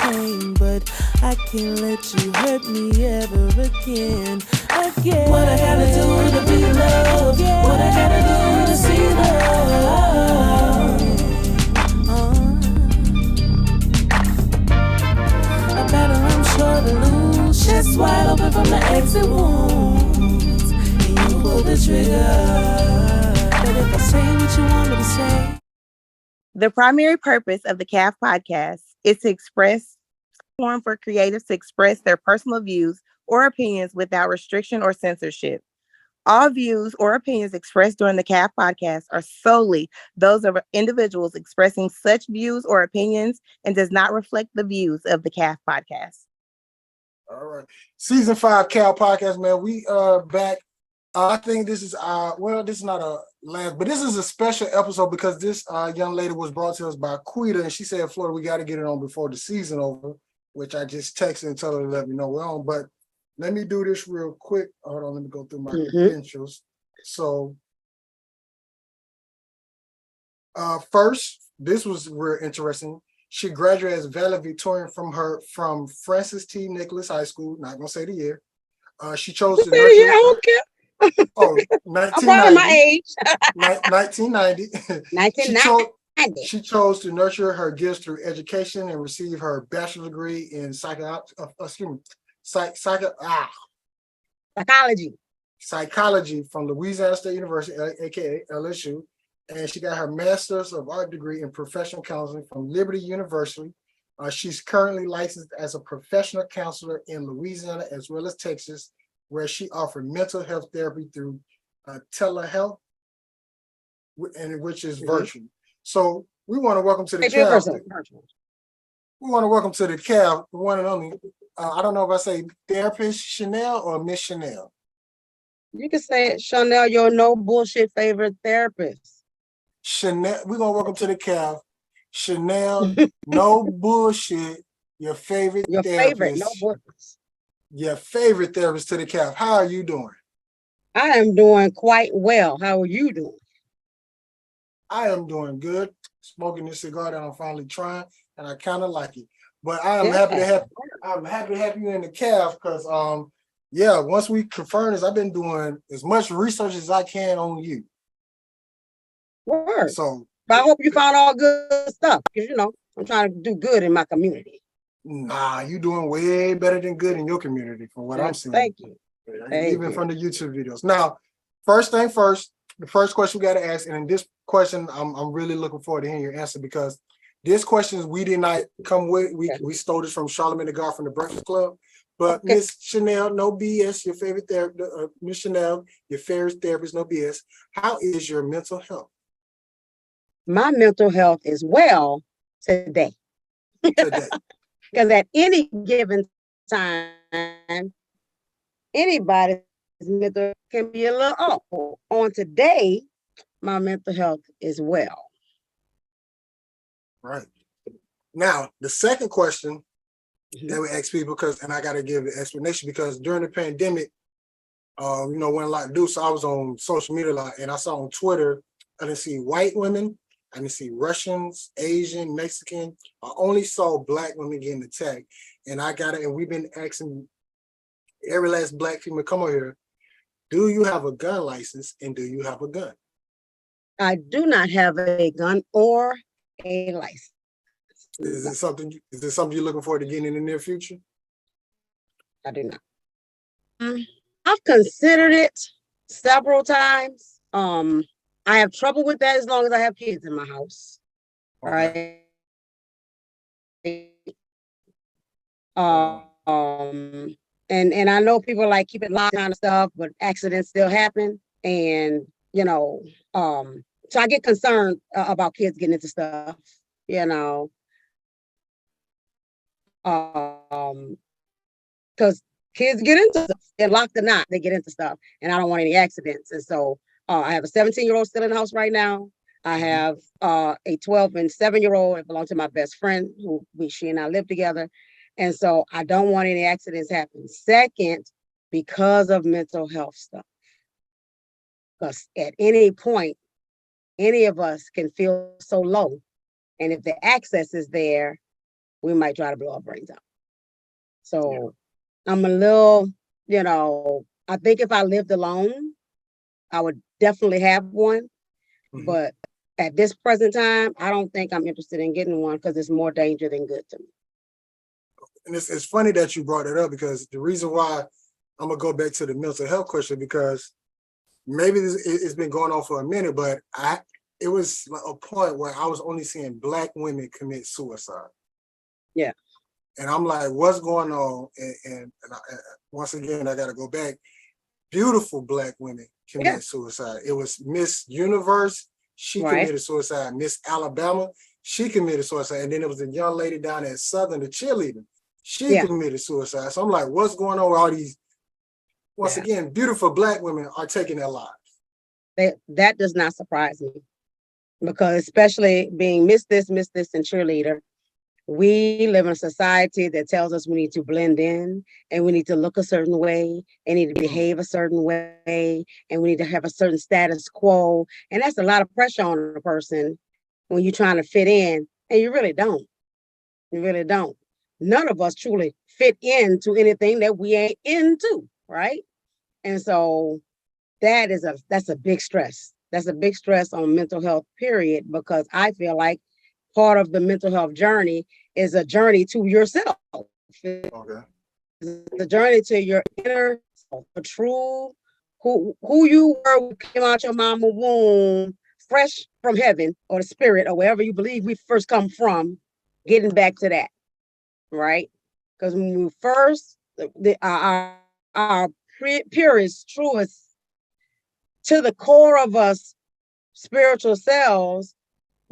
pain, but I can't let you hurt me ever again. What I gotta do to be loved? What I gotta do to see love? A battle I'm sure to lose. Chest wide open from the exit wounds, and you pull the trigger. But if I say what you want me to say. The primary purpose of the CAF podcast is to express platform for creatives to express their personal views or opinions without restriction or censorship. All views or opinions expressed during the CAF podcast are solely those of individuals expressing such views or opinions and does not reflect the views of the CAF podcast. All right. Season 5 Cal podcast, man. We are back. I think this is this is not a last, but this is a special episode because this young lady was brought to us by Quita, and she said, Florida, we got to get it on before the season over, which I just texted and told her to let me know we're on. But let me do this real quick. Hold on, let me go through my credentials. So first, this was real interesting. She graduated as valedictorian from Francis T. Nicholas High School. Not gonna say the year. She chose to nurture. I don't care. Oh, 1990. My age. 1990. 1990. She chose to nurture her gifts through education and receive her bachelor's degree in psychology from Louisiana State University, aka LSU, and she got her master's of art degree in professional counseling from Liberty University. She's currently licensed as a professional counselor in Louisiana as well as Texas, where she offered mental health therapy through telehealth, and which is virtual. So we want to welcome to the CAF. We want to welcome to the CAF, the one and only. I don't know if I say therapist Chanel or Miss Chanel. You can say it, Chanel, your no bullshit favorite therapist. Chanel, we're gonna welcome to the CAF. Chanel, no bullshit. Your favorite therapist. No bullshit. Your favorite therapist to the CAF. How are you doing? I am doing quite well. How are you doing? I am doing good. Smoking this cigar that I'm finally trying, and I kind of like it. But I am happy to have. I'm happy to have you in the CAF because, once we confirm this, I've been doing as much research as I can on you. Word. So, but I hope you found all good stuff because I'm trying to do good in my community. Nah, you doing way better than good in your community from what I'm seeing. Thank you. Even from the YouTube videos. Now, first thing first, the first question we got to ask, and in this question, I'm really looking forward to hearing your answer because this question we did not come with. We stole this from Charlamagne the God from the Breakfast Club. But Miss Chanel, no BS, your favorite therapist, Miss Chanel, your favorite therapist, no BS. How is your mental health? My mental health is well today. Because at any given time, anybody's mental can be a little off. On today, my mental health is well. Right. Now, the second question that we ask people, and I got to give the explanation because during the pandemic, when a lot to do, so I was on social media a lot, and I saw on Twitter, I didn't see white women, I didn't see Russians, Asian, Mexican. I only saw Black women getting attacked, and and we've been asking every last Black female come over here, do you have a gun license and do you have a gun? I do not have a gun or a license. Is this something you're looking forward to getting in the near future? I do not. I've considered it several times. I have trouble with that as long as I have kids in my house. Okay. Right. And I know people like keep it locked kind of stuff, but accidents still happen. And so I get concerned about kids getting into stuff, because kids get into stuff. They're locked or not, they get into stuff, and I don't want any accidents. And so I have a 17-year-old still in the house right now. I have a 12 and 7-year-old that belong to my best friend, who she and I live together. And so I don't want any accidents happening. Second, because of mental health stuff. Because at any point, any of us can feel so low. And if the access is there, we might try to blow our brains out. So I'm a little, I think if I lived alone, I would definitely have one. Mhm. But at this present time, I don't think I'm interested in getting one because it's more danger than good to me. And it's funny that you brought it up, because the reason why I'm gonna go back to the mental health question, because maybe it's been going on for a minute, but it was a point where I was only seeing Black women commit suicide. Yeah. And I'm like, what's going on? And once again, I got to go back. Beautiful Black women commit suicide. It was Miss Universe. She committed suicide. Miss Alabama, she committed suicide. And then there was a young lady down at Southern, the cheerleader. She committed suicide. So I'm like, what's going on with all these, once again, beautiful Black women are taking their lives? That does not surprise me, because especially being Miss This, and cheerleader, we live in a society that tells us we need to blend in, and we need to look a certain way, and need to behave a certain way, and we need to have a certain status quo. And that's a lot of pressure on a person when you're trying to fit in, and you really don't. You really don't. None of us truly fit into anything that we ain't into, right? And so that's a big stress. That's a big stress on mental health, period, because I feel like part of the mental health journey is a journey to yourself. Okay. The journey to your inner self, the true who you were when you came out your mama womb, fresh from heaven or the spirit or wherever you believe we first come from, getting back to that, right? Because when we first, our purest, truest, to the core of us, spiritual selves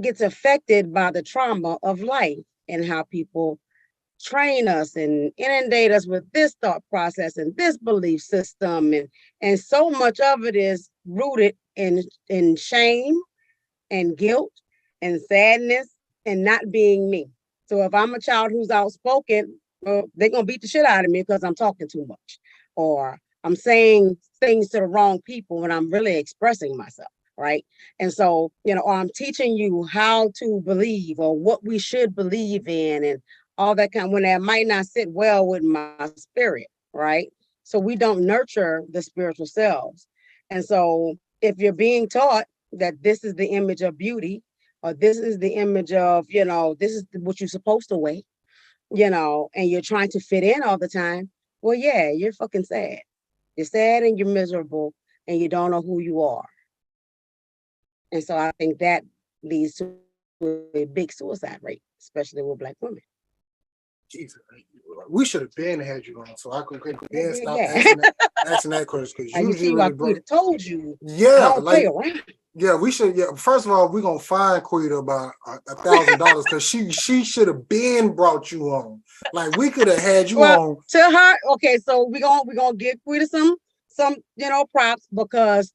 gets affected by the trauma of life and how people train us and inundate us with this thought process and this belief system, and so much of it is rooted in shame and guilt and sadness and not being me. So if I'm a child who's outspoken, they're gonna beat the shit out of me because I'm talking too much, or I'm saying things to the wrong people when I'm really expressing myself, right? And so, or I'm teaching you how to believe or what we should believe in and all that kind, when that might not sit well with my spirit, right? So we don't nurture the spiritual selves. And so if you're being taught that this is the image of beauty, or this is the image of, this is what you're supposed to weigh, and you're trying to fit in all the time, well, yeah, you're fucking sad. You're sad and you're miserable and you don't know who you are. And so I think that leads to a big suicide rate, especially with Black women. Jesus, we should have been had you on, so I could Ben stop Yeah. asking that question, because You usually see, really like we told you, yeah, don't play around. Yeah, we should. Yeah, first of all, we're gonna fine Quita about $1,000 because she should have been brought you on. Like, we could have had you on. To her, okay, so we're gonna give Quita some props, because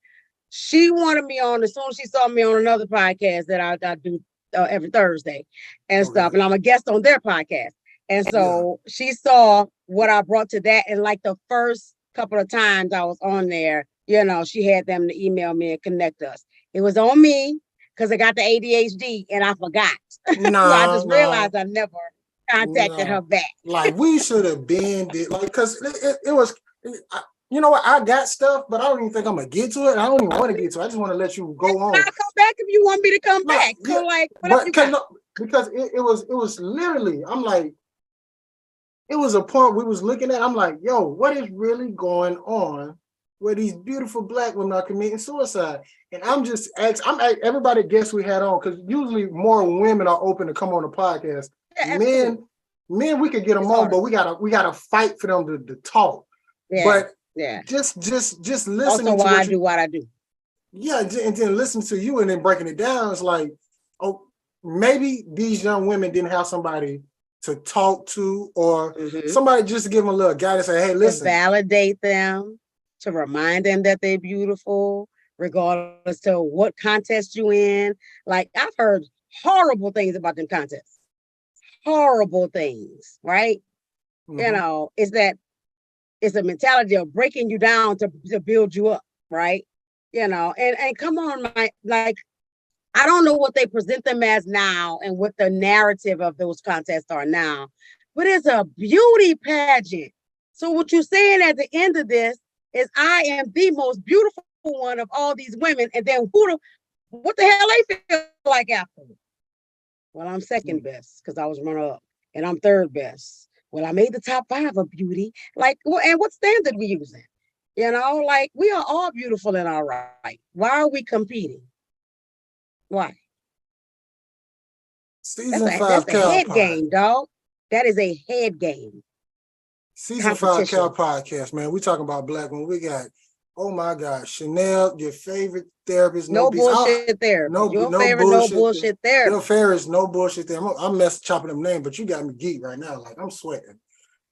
she wanted me on as soon as she saw me on another podcast that I do every Thursday and stuff, and I'm a guest on their podcast. And so she saw what I brought to that, and like the first couple of times I was on there, she had them to email me and connect us. It was on me because I got the ADHD and I forgot. No, so I just realized I never contacted her back. Like, we should have been like, because it was. You know what? I got stuff, but I don't even think I'm gonna get to it. I don't even want to get to it. I just want to let you go on. I'll come back if you want me to come back. So like, because it was literally, I'm like, it was a point we was looking at. I'm like, yo, what is really going on where these beautiful Black women are committing suicide? And I'm just asking, everybody guess we had on, because usually more women are open to come on the podcast. Yeah, men, we could get them on, but we gotta fight for them to talk. Yeah, but just listening. Also, why I do what I do. Yeah, and then listen to you and then breaking it down. It's like, oh, maybe these young women didn't have somebody to talk to, or somebody just to give them a little guidance, say, hey, listen. To validate them, to remind them that they're beautiful, regardless to what contest you in. Like, I've heard horrible things about them contests. Horrible things, right? It's a mentality of breaking you down to build you up, right? And come on, I don't know what they present them as now and what the narrative of those contests are now, but it's a beauty pageant. So what you're saying at the end of this is I am the most beautiful one of all these women, and then what the hell they feel like afterwards? Well, I'm second best because I was runner up, and I'm third best. Well, I made the top 5 of beauty. Like, and what standard we using? You know, like we are all beautiful in our right. Why are we competing? Why? Season 5 that's a Cow head Pod. game, dog. That is a head game. Season 5 Cow Podcast, man. We talking about black women. We got, oh my God, Chanel, your favorite therapist. No bullshit there. Your favorite no bullshit there. Your favorite no bullshit there. I'm chopping them names, but you got me geeked right now. Like I'm sweating.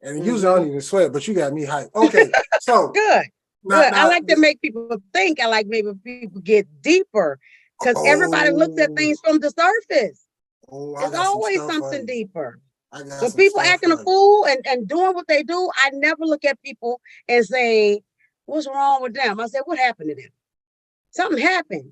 And usually I don't even sweat, but you got me hyped. Okay, so good. I like to make people think. I like maybe people get deeper because everybody looks at things from the surface. It's always something deeper. When people acting a fool and doing what they do, I never look at people and say, what's wrong with them? I said, what happened to them? Something happened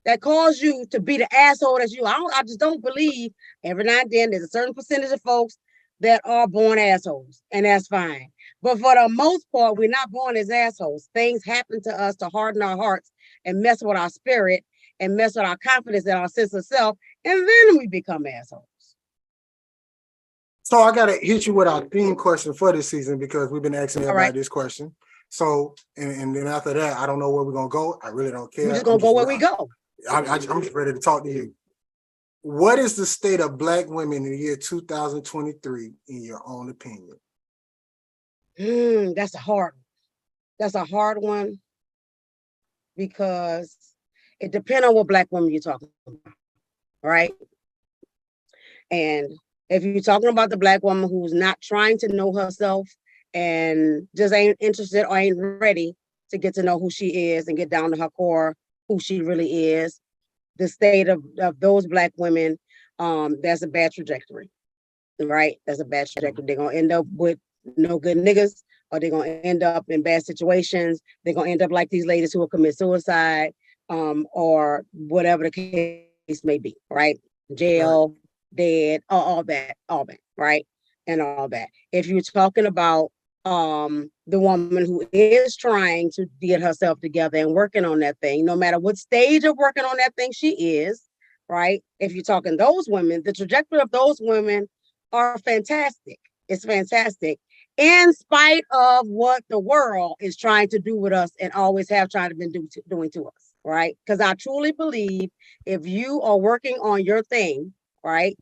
that caused you to be the asshole that you. I just don't believe every now and then there's a certain percentage of folks that are born assholes, and that's fine. But for the most part, we're not born as assholes. Things happen to us to harden our hearts and mess with our spirit and mess with our confidence and our sense of self, and then we become assholes. So I gotta hit you with our theme question for this season because we've been asking everybody this question. So and then after that, I don't know where we're gonna go. I really don't care. We're just gonna go where we go. I'm just ready to talk to you. What is the state of black women in the year 2023 in your own opinion? That's a hard one because it depends on what black women you're talking about, right? And if you're talking about the black woman who's not trying to know herself and just ain't interested or ain't ready to get to know who she is and get down to her core, who she really is, the state of those black women, that's a bad trajectory, right? That's a bad trajectory. They're gonna end up with no good niggas, or they're gonna end up in bad situations. They're gonna end up like these ladies who will commit suicide, or whatever the case may be, right? Jail, dead, all that, right? And all that. If you're talking about the woman who is trying to get herself together and working on that thing, no matter what stage of working on that thing she is, right? If you're talking those women, the trajectory of those women are fantastic. It's fantastic in spite of what the world is trying to do with us and always have tried to been doing to us, right? Because I truly believe if you are working on your thing, right,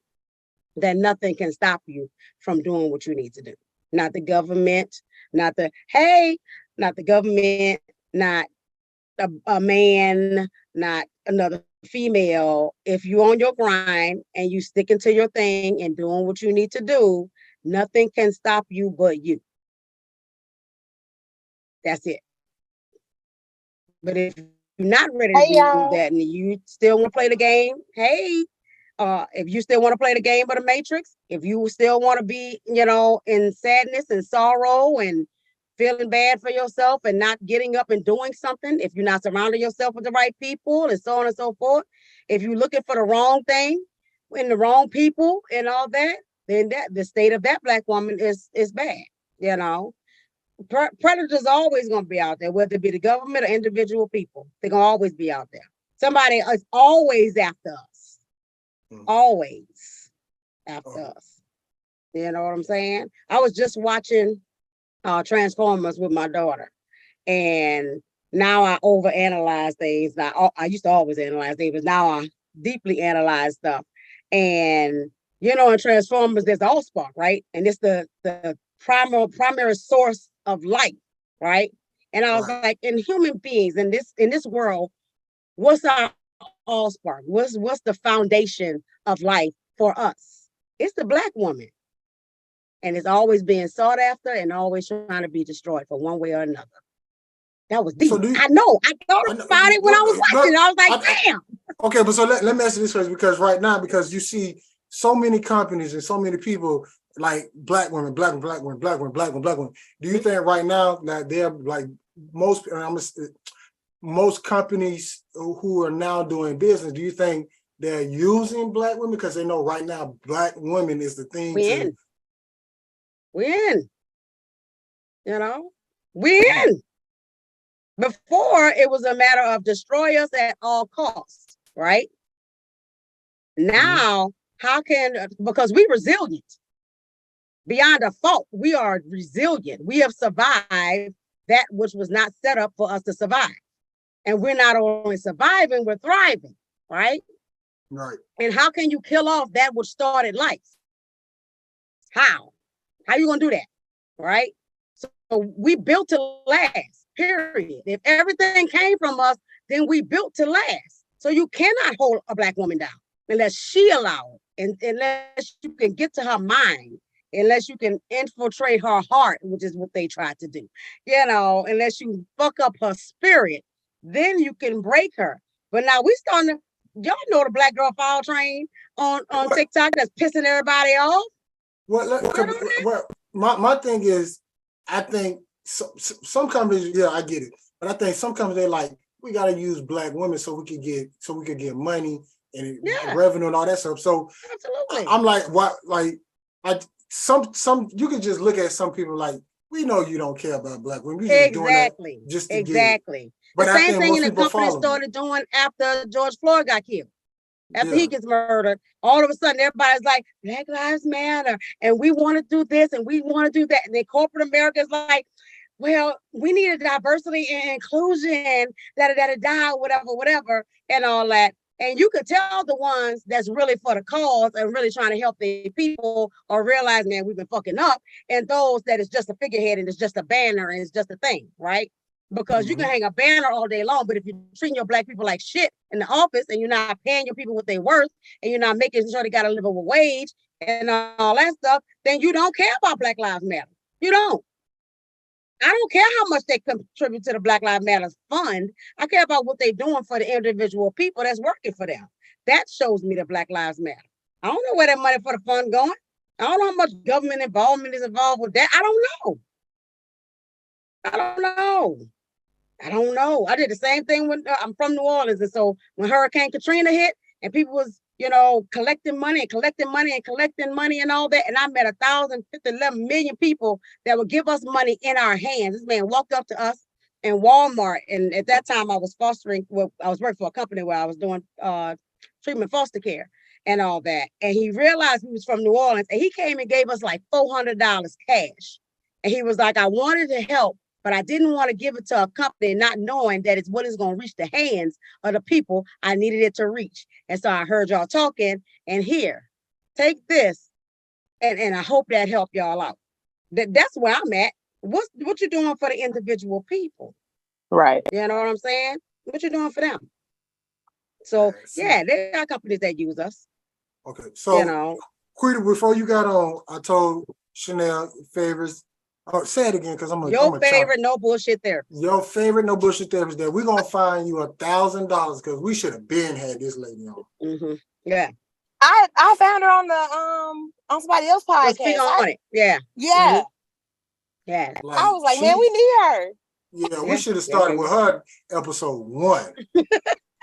then nothing can stop you from doing what you need to do. Not the government, not the government, not a man, not another female. If you're on your grind and you sticking to your thing and doing what you need to do, nothing can stop you but you. That's it. But if you're not ready to do that and you still want to play the game, if you still want to play the game of the Matrix, if you still want to be, in sadness and sorrow and feeling bad for yourself and not getting up and doing something, if you're not surrounding yourself with the right people and so on and so forth, if you're looking for the wrong thing and the wrong people and all that, then the state of that black woman is bad. Predators are always going to be out there, whether it be the government or individual people. They're going to always be out there. Somebody is always after us. Always after us. You know what I'm saying? I was just watching Transformers with my daughter, and now I overanalyze things. Now I used to always analyze things, but now I deeply analyze stuff. And in Transformers, there's the Allspark, right? And it's the primary source of life, right? And I was like, in human beings, in this world, what's our Allspark? What's the foundation of life for us? It's the black woman. And it's always being sought after and always trying to be destroyed for one way or another. That was deep. So I know. I thought about it when I was watching. I was like, damn. Okay, but so let me ask you this question, because right now, because you see so many companies and so many people like black women. Do you think right now that they're like most, most companies who are now doing business, do you think they're using Black women because they know right now Black women is the thing? We in. You know, we in. Before it was a matter of destroy us at all costs, right? Now, because we're resilient. Beyond a fault, we are resilient. We have survived that which was not set up for us to survive. And we're not only surviving, we're thriving, right? Right. And how can you kill off that which started life? How? How you gonna do that, right? So we built to last, period. If everything came from us, then we built to last. So you cannot hold a Black woman down unless she allows it, and unless you can get to her mind, unless you can infiltrate her heart, which is what they tried to do, unless you fuck up her spirit, then you can break her. But now we starting to, y'all know the Black Girl Fall train on TikTok that's pissing everybody off. Well, my thing is, I think some companies, yeah, I get it, but I think some companies, they like, we got to use Black women so we could get money and revenue and all that stuff. So absolutely, I'm like, what? Like, some you can just look at some people like, we know you don't care about Black women. You're just doing that just to get it. But the same thing in the company started doing after George Floyd got killed. After he gets murdered, all of a sudden everybody's like, Black Lives Matter, and we want to do this and we want to do that. And then corporate America is like, well, we need a diversity and inclusion, whatever, and all that. And you could tell the ones that's really for the cause and really trying to help the people or realize, man, we've been fucking up. And those that is just a figurehead and it's just a banner and it's just a thing, right? Because you can hang a banner all day long, but if you're treating your Black people like shit in the office and you're not paying your people what they're worth and you're not making sure they got a livable wage and all that stuff, then you don't care about Black Lives Matter. You don't. I don't care how much they contribute to the Black Lives Matter fund. I care about what they're doing for the individual people that's working for them. That shows me that Black Lives Matter. I don't know where that money for the fund going. I don't know how much government involvement is involved with that. I don't know. I did the same thing when I'm from New Orleans. And so when Hurricane Katrina hit and people was, collecting money and all that. And I met 11 million people that would give us money in our hands. This man walked up to us in Walmart. And at that time I was I was working for a company where I was doing treatment foster care and all that. And he realized we was from New Orleans and he came and gave us like $400 cash. And he was like, I wanted to help, but I didn't want to give it to a company not knowing that it's what is going to reach the hands of the people I needed it to reach. And so I heard y'all talking and here, take this. And I hope that helped y'all out. That's where I'm at. What you doing for the individual people? Right. You know what I'm saying? What you doing for them? So yeah, there are companies that use us. Okay. So Quita, before you got on, I told Chanel favorites. Oh, say it again, because your favorite no bullshit therapist. Your favorite no bullshit therapist. That we're gonna find you $1,000 because we should have been had this lady on. Mm-hmm. Yeah, I found her on the on somebody else's podcast. Let's speak on it. Yeah. Mm-hmm. Yeah. Like, I was like, man, we need her. Yeah, we should have started with her episode 1.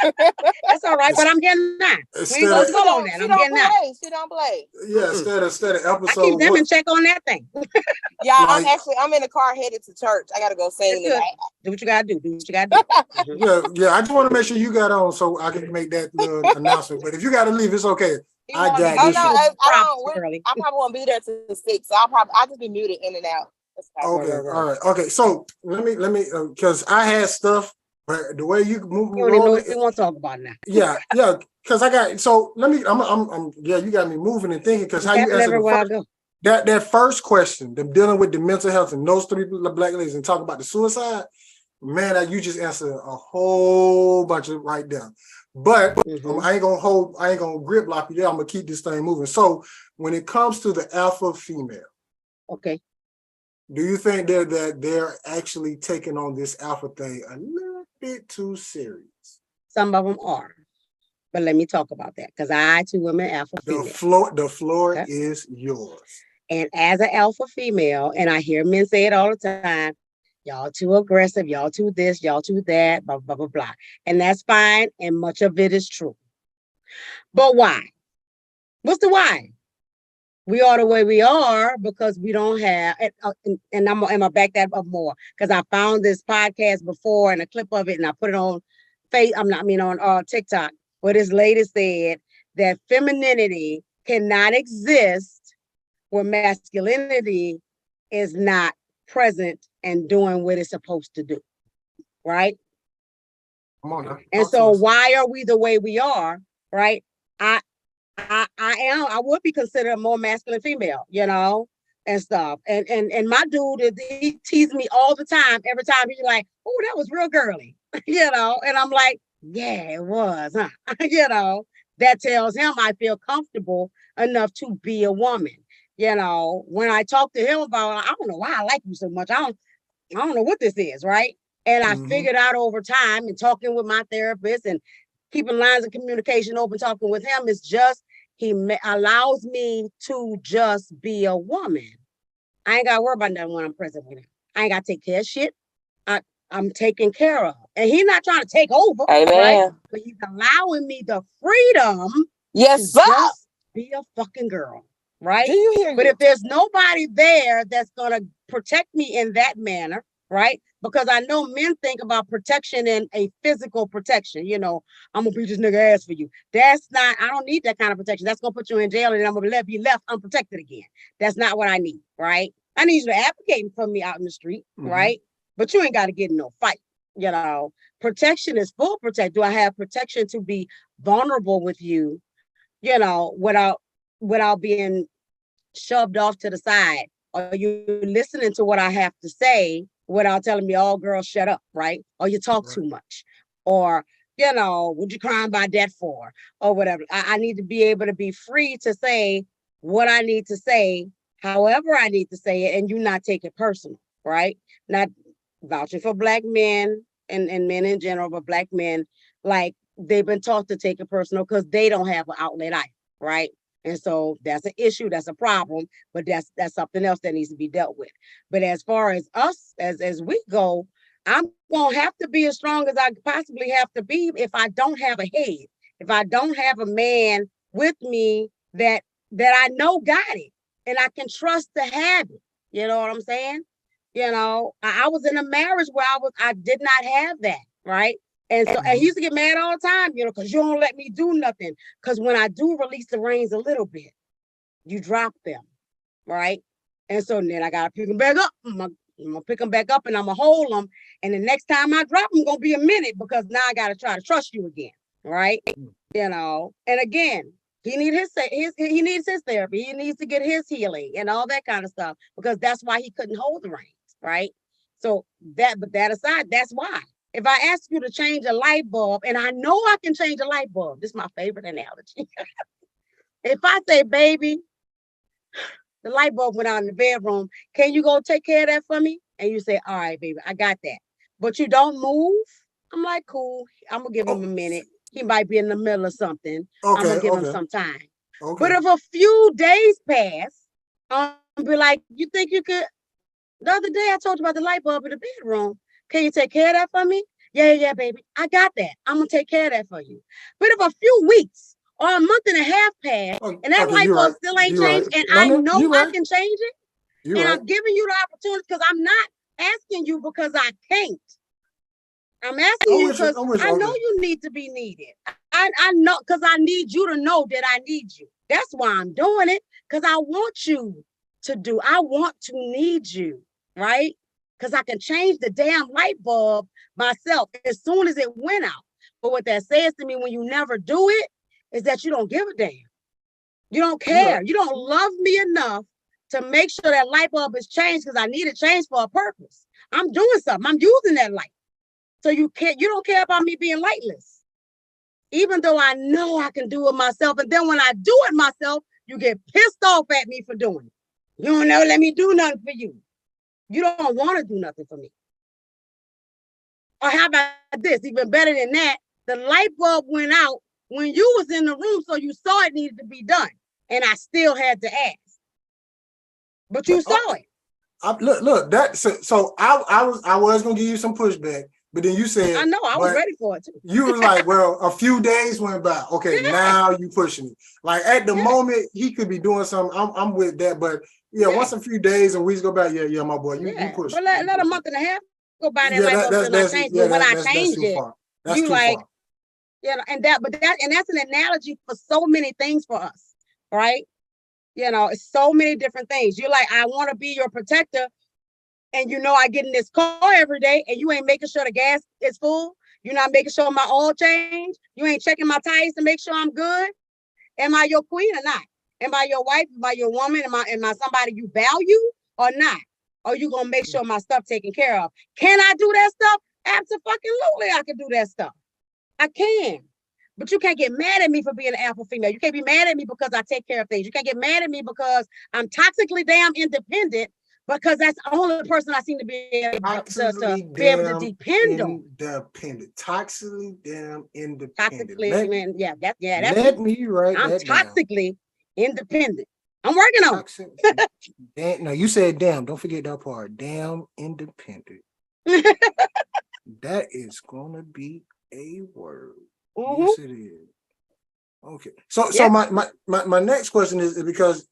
That's all right, but I'm getting that. We ain't gonna go on that. I'm getting that. She don't play. Yeah, instead of episode. I keep them in check on that thing. Yeah, like, I'm in the car headed to church. I gotta go sing tonight. Do what you gotta do. Yeah. I just want to make sure you got on so I can make that announcement. But if you gotta leave, it's okay. I got this. I probably won't be there till 6, so I'll just be muted in and out. Okay, all right. Okay, so let me because I had stuff. But the way you move, you don't even know what you want to talk about now. Yeah, because I got so let me. I'm you got me moving and thinking because how you answer that first question, them dealing with the mental health and those 3 Black ladies and talk about the suicide, man, you just answered a whole bunch of right there. But I ain't gonna grip lock you there. I'm gonna keep this thing moving. So when it comes to the alpha female, okay, do you think that they're actually taking on this alpha thing a little bit too serious? Some of them are, but let me talk about that because I too am an alpha female. The floor is yours. And as an alpha female, and I hear men say it all the time, Y'all too aggressive, y'all too this, y'all too that, blah, blah, blah, blah. And that's fine. And much of it is true. But why? What's the why? We are the way we are because we don't have, and I'm gonna back that up more because I found this podcast before and a clip of it and I put it on on TikTok, where this lady said that femininity cannot exist where masculinity is not present and doing what it's supposed to do, right? Come on now. And so why are we the way we are, right? I would be considered a more masculine female, and stuff. And my dude, he teased me all the time. Every time he's like, "Oh, that was real girly," And I'm like, "Yeah, it was, huh?" That tells him I feel comfortable enough to be a woman. When I talk to him about, I don't know why I like you so much. I don't know what this is, right? And I figured out over time and talking with my therapist and keeping lines of communication open, talking with him, is just he allows me to just be a woman. I ain't got to worry about nothing when I'm present with him. I ain't got to take care of shit. I'm taken care of. And he's not trying to take over, right? But he's allowing me the freedom to just be a fucking girl, right? Do you hear But you? if there's nobody there that's going to protect me in that manner, right? Because I know men think about protection in a physical protection. I'm going to beat this nigga ass for you. That's not, I don't need that kind of protection. That's going to put you in jail and I'm going to be left unprotected again. That's not what I need, right? I need you to advocate for me out in the street, right? But you ain't got to get in no fight. Protection is full protect. Do I have protection to be vulnerable with you, without being shoved off to the side? Or you listening to what I have to say without telling me, "Oh, girl, shut up," right? Or you talk too much. Or, what you crying about that for? Or whatever. I need to be able to be free to say what I need to say, however I need to say it, and you not take it personal, right? Not vouching for Black men and men in general, but Black men, like, they've been taught to take it personal because they don't have an outlet either, right? And so that's an issue, that's a problem, but that's something else that needs to be dealt with. But as far as us, as we go, I'm gonna have to be as strong as I possibly have to be if I don't have a head, if I don't have a man with me that I know got it and I can trust to have it. You know what I'm saying? I was in a marriage where I did not have that, right? And so, and he used to get mad all the time, because you don't let me do nothing. Because when I do release the reins a little bit, you drop them, right? And so then I gotta pick them back up. I'm gonna pick them back up and I'm gonna hold them. And the next time I drop them, gonna be a minute because now I gotta try to trust you again, right? And again, he needs his therapy. He needs to get his healing and all that kind of stuff because that's why he couldn't hold the reins, right? So but that aside, that's why. If I ask you to change a light bulb, and I know I can change a light bulb, this is my favorite analogy. If I say, "Baby, the light bulb went out in the bedroom, can you go take care of that for me?" And you say, "All right, baby, I got that." But you don't move. I'm like, cool. I'm gonna give him a minute. He might be in the middle of something. I'm gonna give him some time. But if a few days pass, I'm gonna be like, "You think you could?" The other day I told you about the light bulb in the bedroom. Can you take care of that for me? Yeah, baby. I got that. I'm gonna take care of that for you. But if a few weeks or a month and a half pass and that light bulb still ain't changed, and I know I can change it, and I'm giving you the opportunity because I'm not asking you because I can't. I'm asking you because I know you need to be needed. I know because I need you to know that I need you. That's why I'm doing it, because I want you to I want to need you, right? Because I can change the damn light bulb myself as soon as it went out. But what that says to me when you never do it is that you don't give a damn. You don't care. Yeah. You don't love me enough to make sure that light bulb is changed because I need it changed for a purpose. I'm doing something. I'm using that light. So you don't care about me being lightless. Even though I know I can do it myself. And then when I do it myself, you get pissed off at me for doing it. You don't know, let me do nothing for you. You don't want to do nothing for me. Or how about this? Even better than that, the light bulb went out when you was in the room, so you saw it needed to be done. And I still had to ask. But you saw it. Look, that so I was gonna give you some pushback, but then you said I know I was ready for it too. You was like, well, a few days went by. Okay, now you pushing it. Like at the moment, he could be doing something. I'm with that, but once a few days and weeks go by, yeah, my boy, you push. But let a month and a half go by, and life that's not change. But when I change too it, far. That's you too like, far. and that's an analogy for so many things for us, right? It's so many different things. You're like, I want to be your protector, and I get in this car every day, and you ain't making sure the gas is full. You're not making sure my oil change. You ain't checking my tires to make sure I'm good. Am I your queen or not? Am I your wife? Am I your woman? Am I somebody you value or not? Are you gonna make sure my stuff taken care of? Can I do that stuff? Absolutely, I can do that stuff. I can. But you can't get mad at me for being an alpha female. You can't be mad at me because I take care of things. You can't get mad at me because I'm toxically damn independent, because that's the only person I seem to be able to depend on. Toxically damn independent. Let me write I'm that toxically independent. I'm working on it. No, you said damn. Don't forget that part. Damn independent. That is gonna be a word. Mm-hmm. Yes, it is. Okay. So my next question is because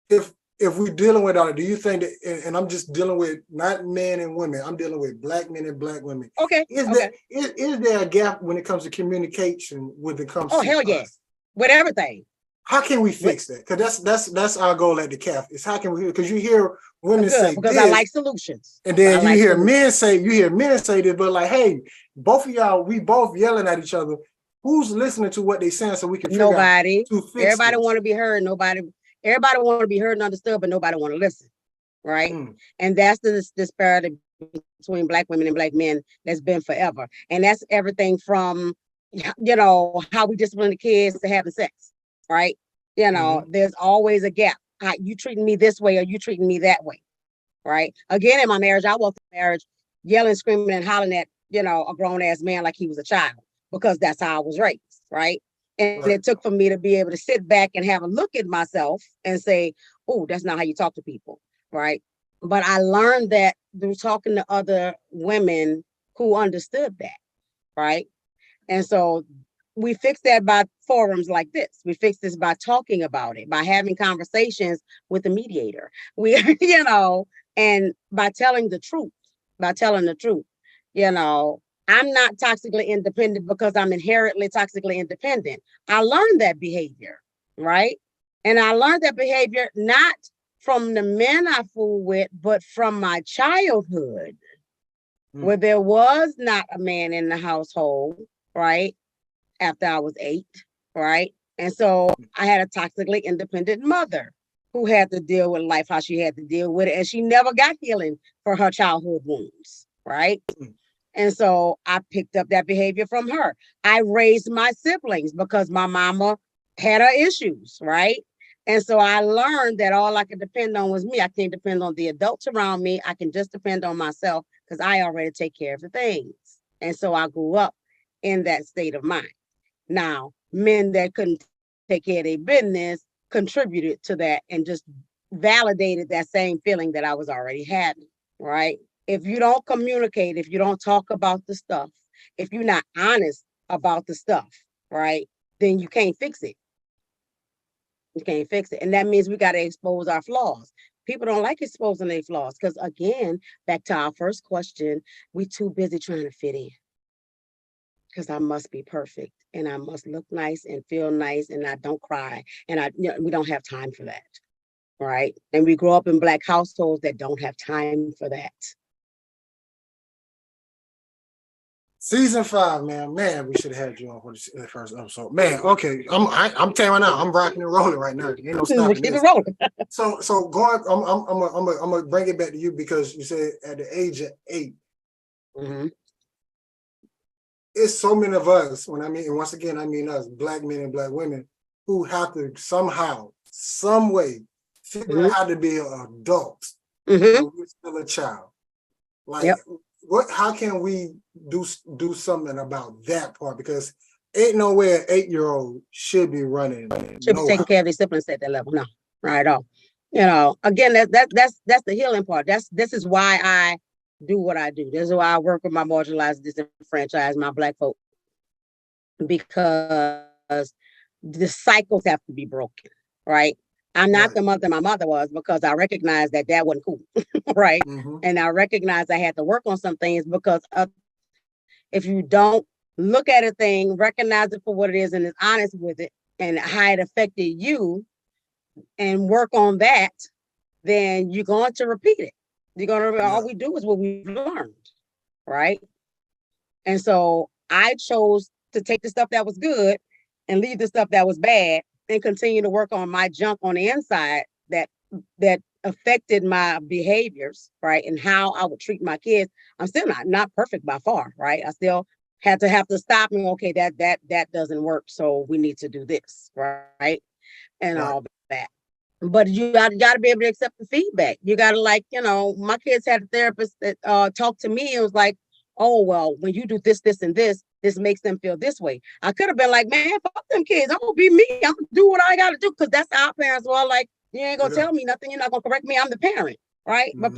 if we're dealing with all, do you think that, and I'm just dealing with not men and women, I'm dealing with black men and black women. Okay. Is there a gap when it comes to communication when it comes to hell yes. With everything. How can we fix that? Because that's our goal at the CAF. Is how can we? Because you hear women say because this, I like solutions, and then you hear men say this, but like, hey, both of y'all, we both yelling at each other. Who's listening to what they saying so we can figure out to fix everybody want to be heard. Everybody want to be heard and understood, but nobody want to listen, right? And that's the disparity between black women and black men that's been forever, and that's everything from how we discipline the kids to having sex. Right? There's always a gap. You treating me this way or you treating me that way. Right? Again, in my marriage, I walked through marriage yelling, screaming, and hollering at, a grown ass man like he was a child, because that's how I was raised. Right? And it took for me to be able to sit back and have a look at myself and say, oh, that's not how you talk to people. Right? But I learned that through talking to other women who understood that. Right? And so we fix that by forums like this. We fix this by talking about it, by having conversations with the mediator. And by telling the truth. I'm not toxically independent because I'm inherently toxically independent. I learned that behavior, right? And I learned that behavior not from the men I fool with, but from my childhood, where there was not a man in the household, right? After I was 8, right? And so I had a toxically independent mother who had to deal with life how she had to deal with it. And she never got healing for her childhood wounds, right? And so I picked up that behavior from her. I raised my siblings because my mama had her issues, right? And so I learned that all I could depend on was me. I can't depend on the adults around me. I can just depend on myself because I already take care of the things. And so I grew up in that state of mind. Now, men that couldn't take care of their business contributed to that and just validated that same feeling that I was already having, right? If you don't communicate, if you don't talk about the stuff, if you're not honest about the stuff, right, then you can't fix it. You can't fix it. And that means we got to expose our flaws. People don't like exposing their flaws because, again, back to our first question, we're too busy trying to fit in. Because I must be perfect and I must look nice and feel nice and I don't cry. And we don't have time for that, right? And we grow up in Black households that don't have time for that. Season 5, man, we should have had you on for the first episode, man. Okay, I'm telling you now, I'm rocking and rolling right now. Ain't no stopping Keep this. it rolling. So going, I'm gonna bring it back to you because you said at the age of 8, it's so many of us. And once again, I mean us, Black men and Black women, who have to somehow, some way, figure out how to be an adult when we're still a child. Like. How can we do something about that part? Because ain't no way an 8-year-old should be running. Should be taking care of their siblings at that level. No, not at all. Again, that's the healing part. This is why I do what I do. This is why I work with my marginalized, disenfranchised, my Black folk, because the cycles have to be broken, right? I'm not the mother my mother was, because I recognized that wasn't cool, right? And I recognized I had to work on some things, because if you don't look at a thing, recognize it for what it is, and is honest with it, and how it affected you, and work on that, then you're going to repeat it. You're going to, all we do is what we've learned, right? And so I chose to take the stuff that was good and leave the stuff that was bad, and continue to work on my junk on the inside that affected my behaviors, right? And how I would treat my kids. I'm still not perfect by far, right? I still have to stop and, okay, that doesn't work, so we need to do this, right? And all that. But you got to be able to accept the feedback. You got to, my kids had a therapist that talked to me and was like, oh, well, when you do this, this, and this makes them feel this way. I could have been like, man, fuck them kids. I'm going to be me. I'm going to do what I got to do, because that's how our parents were. Like, you ain't going to tell me nothing. You're not going to correct me. I'm the parent, right? But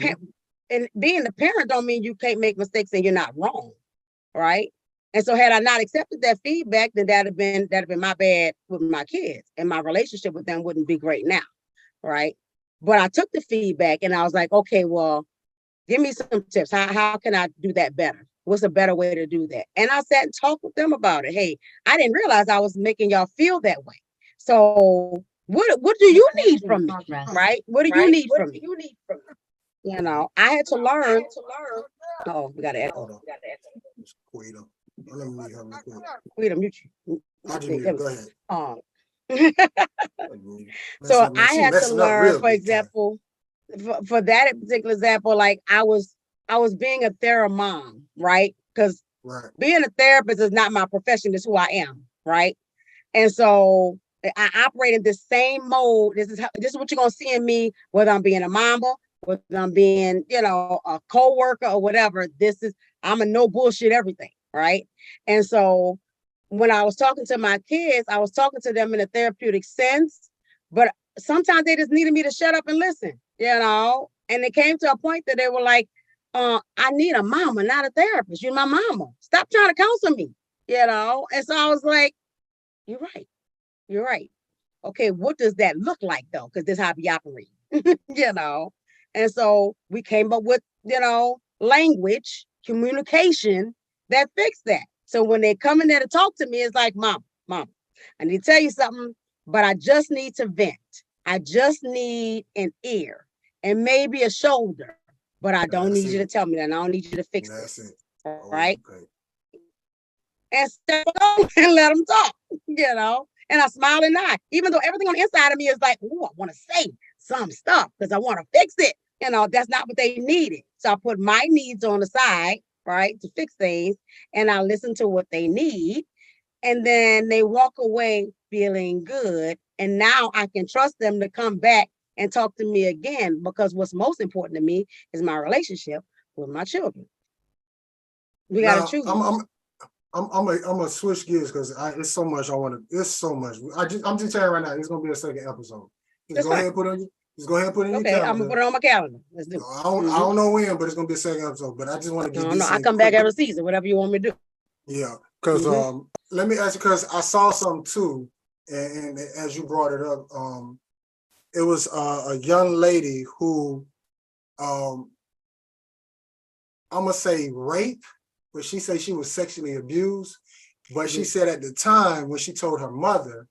and being the parent don't mean you can't make mistakes and you're not wrong, right? And so had I not accepted that feedback, then that'd have been my bad with my kids, and my relationship with them wouldn't be great now, right? But I took the feedback and I was like, okay, well, give me some tips. How can I do that better? What's a better way to do that? And I sat and talked with them about it. Hey, I didn't realize I was making y'all feel that way. So what do you need from me? Right? What do you need from me? I had to learn. Oh, we got to echo. Let me mute her real quick. Wait a minute. I just need go ahead. So I had to learn, for example, for that particular example, like I was being a thera mom, right? Because being a therapist is not my profession, it's who I am, right? And so I operate in the same mode. This is what you're gonna see in me, whether I'm being a mama, whether I'm being, a co-worker or whatever. I'm a no bullshit everything, right? And so when I was talking to my kids, I was talking to them in a therapeutic sense, but sometimes they just needed me to shut up and listen, and it came to a point that they were like, I need a mama, not a therapist. You're my mama. Stop trying to counsel me, And so I was like, you're right. Okay, what does that look like though? Because this is how we operate, And so we came up with, language, communication that fixed that. So when they come in there to talk to me, it's like, Mom, I need to tell you something, but I just need to vent. I just need an ear and maybe a shoulder, but I don't need you to tell me that. I don't need you to fix this. All right. And step on and let them talk, and I smile and nod, even though everything on the inside of me is like, oh, I want to say some stuff because I want to fix it. That's not what they needed. So I put my needs on the side, right, to fix things, and I listen to what they need. And then they walk away feeling good. And now I can trust them to come back and talk to me again, because what's most important to me is my relationship with my children. We got to choose. I'm gonna switch gears because it's so much I want to. It's so much. I'm just telling you right now. It's gonna be a second episode. Just go ahead and put it on your calendar. I'm gonna put it on my calendar. Let's do it. I don't know when, but it's gonna be a second episode. But I just want to get this. I come back every season, whatever you want me to do. Yeah, because let me ask you, because I saw something too, and as you brought it up, it was a young lady who, I'm gonna say rape. But she said she was sexually abused. But she said at the time when she told her mother,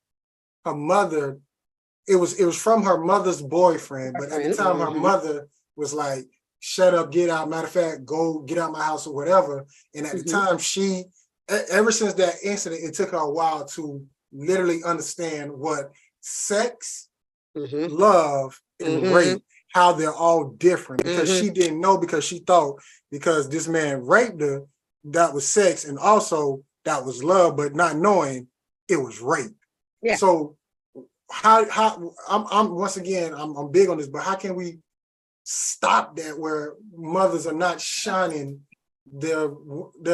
it was from her mother's boyfriend. But at the time, her mother was like, shut up, get out. Matter of fact, go get out my house or whatever. And at the time, ever since that incident, it took her a while to literally understand what sex, love, and rape, how they're all different. Because she didn't know, because she thought because this man raped her, that was sex, and also that was love, but not knowing it was rape. Yeah. So how I'm once again I'm big on this, but how can we stop that where mothers are not shining their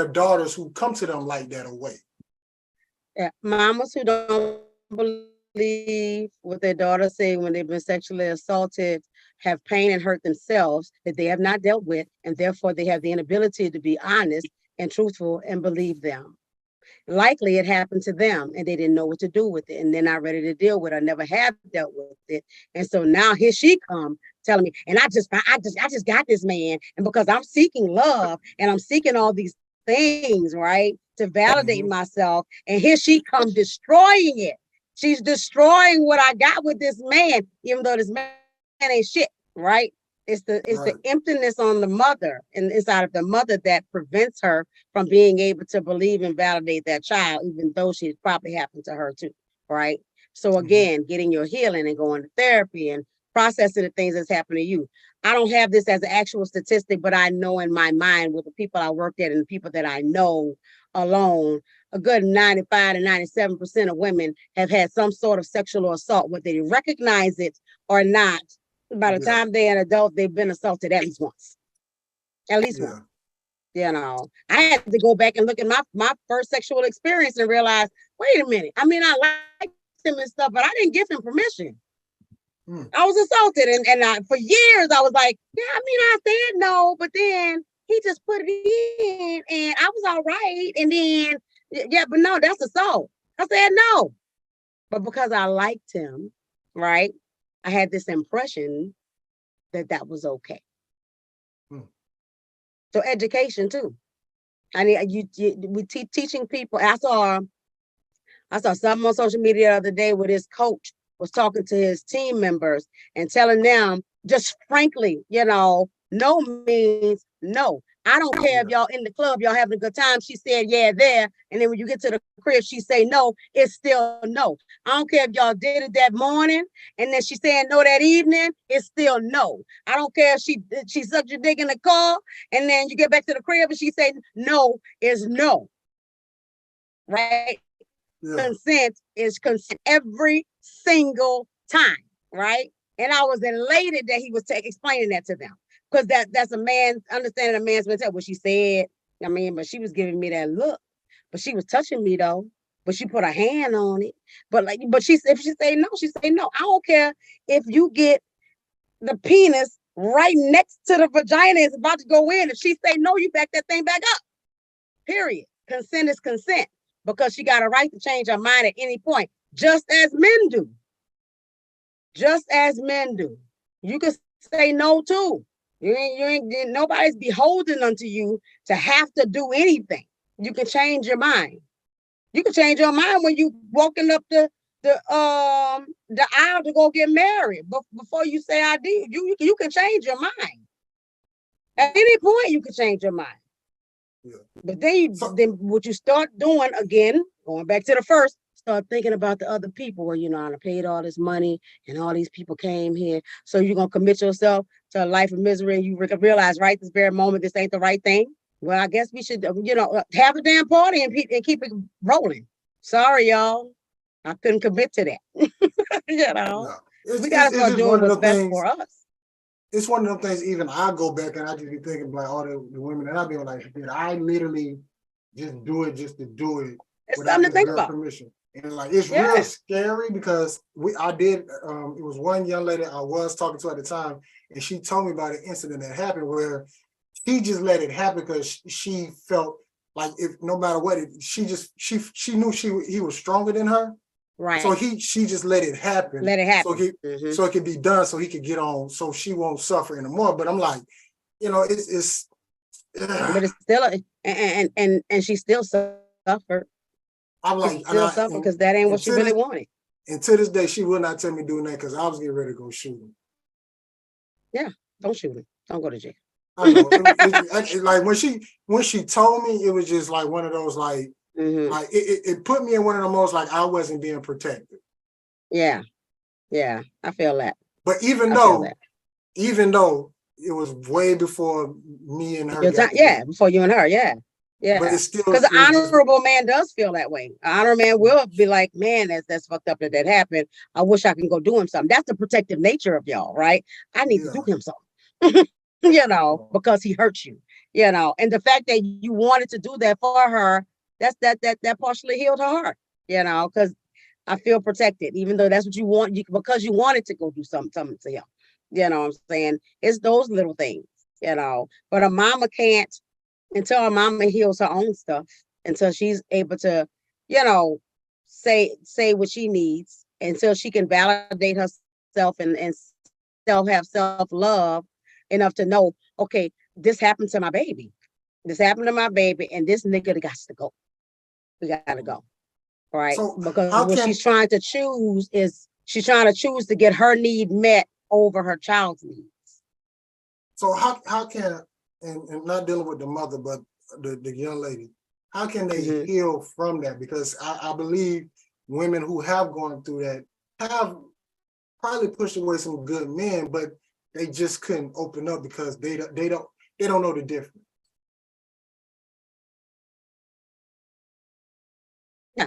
daughters who come to them like that away? Yeah, mamas who don't believe believe what their daughters say when they've been sexually assaulted, have pain and hurt themselves that they have not dealt with, and therefore they have the inability to be honest and truthful and believe them. Likely it happened to them and they didn't know what to do with it, and they're not ready to deal with it, or never have dealt with it. And so now here she come telling me, and I just got this man, and because I'm seeking love and I'm seeking all these things, right, to validate myself, and here she come destroying it. She's destroying what I got with this man, even though this man ain't shit, right? It's the emptiness on the mother and inside of the mother that prevents her from being able to believe and validate that child, even though she's probably happened to her too, right? So again, getting your healing and going to therapy and processing the things that's happened to you. I don't have this as an actual statistic, but I know in my mind with the people I worked at and the people that I know alone, a good 95 to 97% of women have had some sort of sexual assault, whether they recognize it or not. By the time they're an adult, they've been assaulted at least once. At least once. You know, I had to go back and look at my first sexual experience and realize, wait a minute. I mean, I liked him and stuff, but I didn't give him permission. I was assaulted, and for years I was like, yeah, I mean, I said no, but then he just put it in, and I was all right, and then but no, that's assault. I said no, but because I liked him, right? I had this impression that was okay. So education too. I mean, we teaching people. I saw something on social media the other day where this coach was talking to his team members and telling them just frankly, no means no. I don't care if y'all in the club, y'all having a good time. She said, yeah, there. And then when you get to the crib, she say no, it's still no. I don't care if y'all did it that morning and then she saying no that evening, it's still no. I don't care if she sucked your dick in the car and then you get back to the crib and she say no is no. Right? Consent is consent every single time, right? And I was elated that he was explaining that to them. Because that's a man, understanding a man's mentality. What she said, I mean, but she was giving me that look. But she was touching me though. But she put a hand on it. But if she say no, she say no. I don't care if you get the penis right next to the vagina is about to go in. If she say no, you back that thing back up. Period. Consent is consent. Because she got a right to change her mind at any point, just as men do. Just as men do. You can say no too. You ain't nobody's beholden unto you to have to do anything. You can change your mind. You can change your mind when you walking up the aisle to go get married. But before you say I did, you can change your mind. At any point, you can change your mind. Yeah. But then what you start doing again, going back to the first, start thinking about the other people. Well, I paid all this money and all these people came here. So you're going to commit yourself to a life of misery and you realize right this very moment, this ain't the right thing. Well, I guess we should, have a damn party and keep it rolling. Sorry, y'all. I couldn't commit to that. No. We got to start doing what's best for us. It's one of them things, even I go back and I just be thinking like all the women, and I be like, did I literally just do it just to do it? It's something to think about. Permission. And like, it's real scary because it was one young lady I was talking to at the time, and she told me about an incident that happened where she just let it happen because she felt like if no matter what, she knew he was stronger than her. Right. So she just let it happen. Let it happen. So it could be done so he could get on so she won't suffer anymore. But I'm like, it's but it's still and she still suffered. I'm like, she still suffered because that ain't what she really wanted. And to this day, she will not tell me doing that because I was getting ready to go shoot him. Yeah, don't shoot him. Don't go to jail. I know. Like when she told me, it was just like one of those like it put me in one of the most like I wasn't being protected. Yeah, I feel that. But even though it was way before me and her. Before you and her, yeah. But it's still because an honorable man does feel that way. An honorable man will be like, man, that's fucked up that happened. I wish I can go do him something. That's the protective nature of y'all, right? I need to do him something. Because he hurt you, and the fact that you wanted to do that for her, that partially healed her heart, because I feel protected, even though that's what you want, because you wanted to go do something to him. You know what I'm saying? It's those little things, but a mama can't, until a mama heals her own stuff, until she's able to, you know, say what she needs, until she can validate herself and have self-love enough to know, okay, this happened to my baby. This happened to my baby, and this nigga got to go. We gotta go. Right. So Because how what can she's trying to choose is to get her need met over her child's needs. so how can and not dealing with the mother, but the young lady, how can they heal from that? Because I believe women who have gone through that have probably pushed away some good men, but they just couldn't open up because they don't know the difference. Yeah,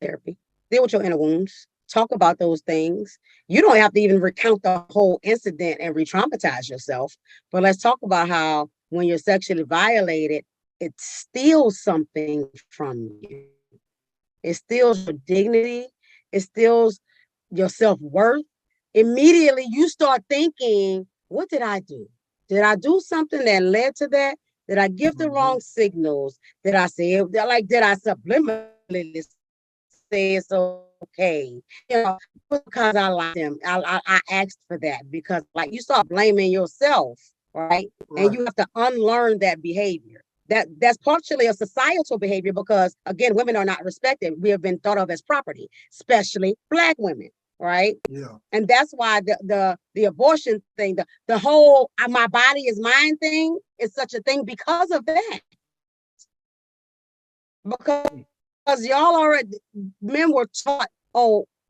therapy. Deal with your inner wounds. Talk about those things. You don't have to even recount the whole incident and re-traumatize yourself. But let's talk about how when you're sexually violated, it steals something from you. It steals your dignity. It steals your self-worth. Immediately you start thinking, what did I do? Did I do something that led to that? Did I give the wrong signals? Did I say it? Did I subliminally say it's okay? Because I like them. I asked for that, because like you start blaming yourself, right? And you have to unlearn that behavior. That's partially a societal behavior, because again, women are not respected. We have been thought of as property, especially Black women, right? Yeah. And that's why the abortion thing, the whole my body is mine thing is such a thing because of that. Because y'all already, men were taught,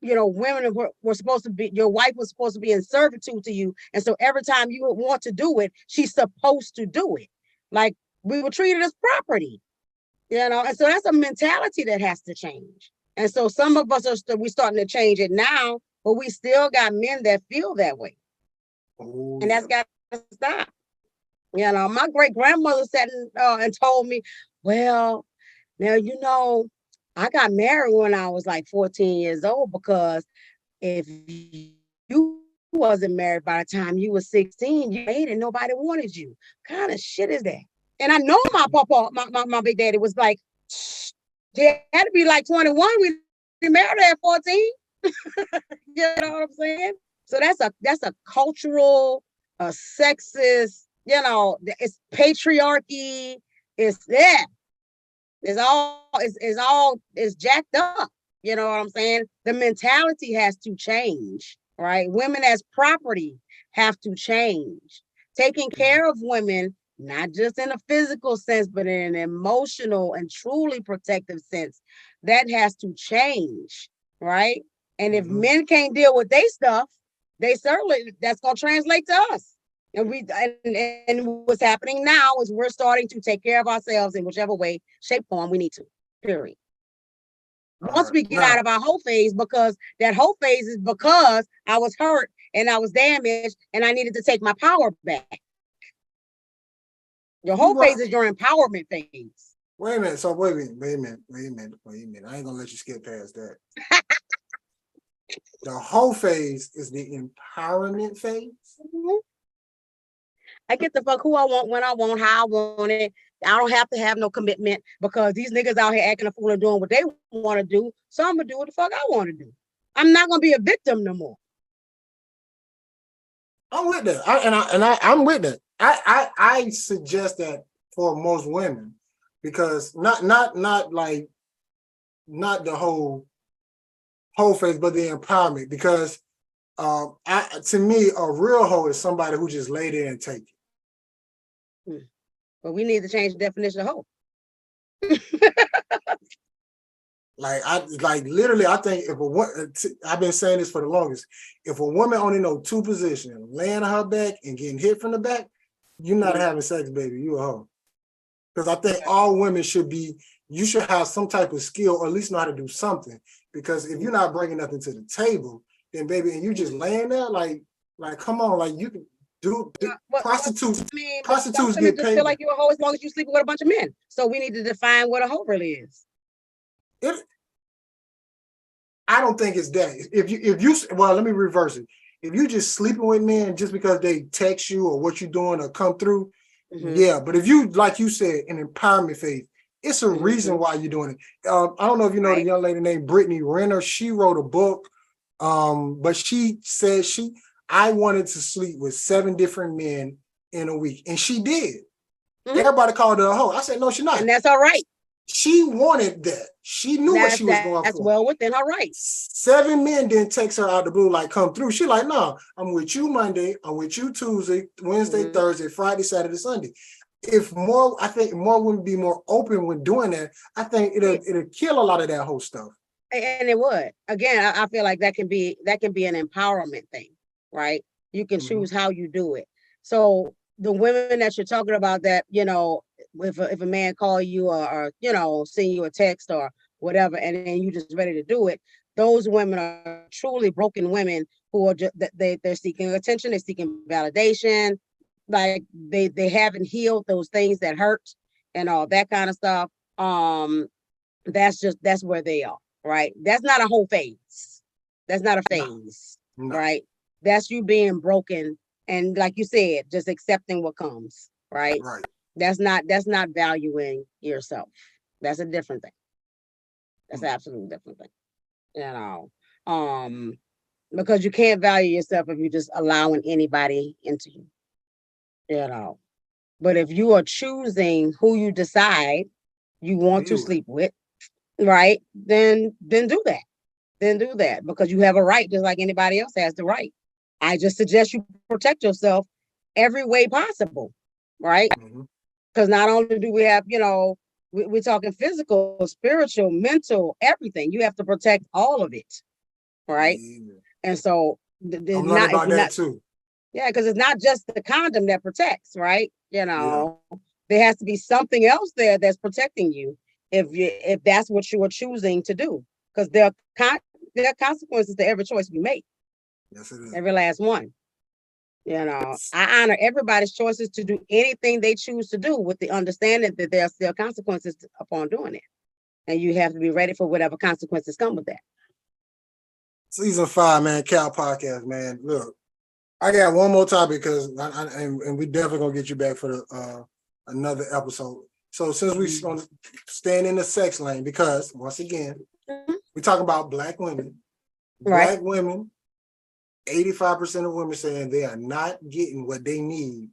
women were supposed to be, your wife was supposed to be in servitude to you. And so every time you would want to do it, she's supposed to do it. Like, we were treated as property, and so that's a mentality that has to change. And so some of us we're starting to change it now, but we still got men that feel that way. And that's got to stop. My great grandmother said and told me, well, now, I got married when I was like 14 years old, because if you wasn't married by the time you were 16, you made it, nobody wanted you. What kind of shit is that? And I know my papa, my big daddy was like, they had to be like 21. We married at 14. You know what I'm saying? So that's a cultural, sexist, it's patriarchy. It's that. It's jacked up. You know what I'm saying? The mentality has to change, right? Women as property have to change. Taking care of women, not just in a physical sense, but in an emotional and truly protective sense, that has to change, right? And if men can't deal with their stuff, that's gonna translate to us. And what's happening now is we're starting to take care of ourselves in whichever way, shape, form we need to. Period. Once we get out of our whole phase, because that whole phase is because I was hurt and I was damaged and I needed to take my power back. Your whole phase is your empowerment phase. Wait a minute. So wait a minute. I ain't gonna let you skip past that. The whole phase is the empowerment phase. I get the fuck who I want, when I want, how I want it. I don't have to have no commitment, because these niggas out here acting a fool and doing what they want to do. So I'm gonna do what the fuck I want to do. I'm not gonna be a victim no more. I'm with that. I'm with that. I suggest that for most women, because not the whole phase, but the empowerment. Because to me, a real hoe is somebody who just lay there and take it. But we need to change the definition of hoe. Literally, I think I've been saying this for the longest. If a woman only know two positions, laying on her back and getting hit from the back, you're not having sex, baby. You a hoe. Because I think all women you should have some type of skill, or at least know how to do something. Because if you're not bringing nothing to the table, then baby, and you just laying there, like come on, like you can prostitutes get paid. Feel like you're a hoe as long as you sleeping with a bunch of men. So we need to define what a hoe really is. I don't think it's that. If you well, let me reverse it. If you just sleeping with men just because they text you or what you're doing or come through, yeah. But if you, like you said, an empowerment phase, it's a reason why you're doing it. I don't know if you know the young lady named Brittany Renner. She wrote a book, but she said I wanted to sleep with 7 different men in a week, and she did. Everybody called her a hoe. I said, no, she's not. And that's all right. She wanted that. She knew what she was going for. That's well within her rights. 7 men didn't text her out the blue like, come through. She like, no, I'm with you Monday. I'm with you Tuesday, Wednesday, Thursday, Friday, Saturday, Sunday. I think more women be more open when doing that. I think it'll kill a lot of that whole stuff. And it would. Again, I feel like that can be an empowerment thing, right? You can choose how you do it. So the women that you're talking about that, if a man call you or send you a text or whatever, and then you just ready to do it, those women are truly broken women who are just they're seeking attention, they're seeking validation, like they haven't healed those things that hurt and all that kind of stuff. That's where they are, right? That's not a whole phase. That's not a phase, No. right? That's you being broken. And like you said, just accepting what comes, right? Right. That's not valuing yourself. That's a different thing. That's an absolutely different thing. Because you can't value yourself if you're just allowing anybody into you. But if you are choosing who you decide you want to sleep with, right? Then do that. Then do that, because you have a right, just like anybody else has the right. I just suggest you protect yourself every way possible, right? Because not only do we have, we're talking physical, spiritual, mental, everything. You have to protect all of it, right? And so I'm learning about that too. Yeah, because it's not just the condom that protects, right? There has to be something else there that's protecting you if that's what you are choosing to do, because there are consequences to every choice we make. Yes, it is. Every last one. I honor everybody's choices to do anything they choose to do, with the understanding that there are still consequences upon doing it. And you have to be ready for whatever consequences come with that. Season 5, man, Cal Podcast, man. Look, I got one more topic because and we definitely gonna get you back for the another episode. So since we're gonna stand in the sex lane, because once again, we talk about Black women. Black women, 85% of women saying they are not getting what they need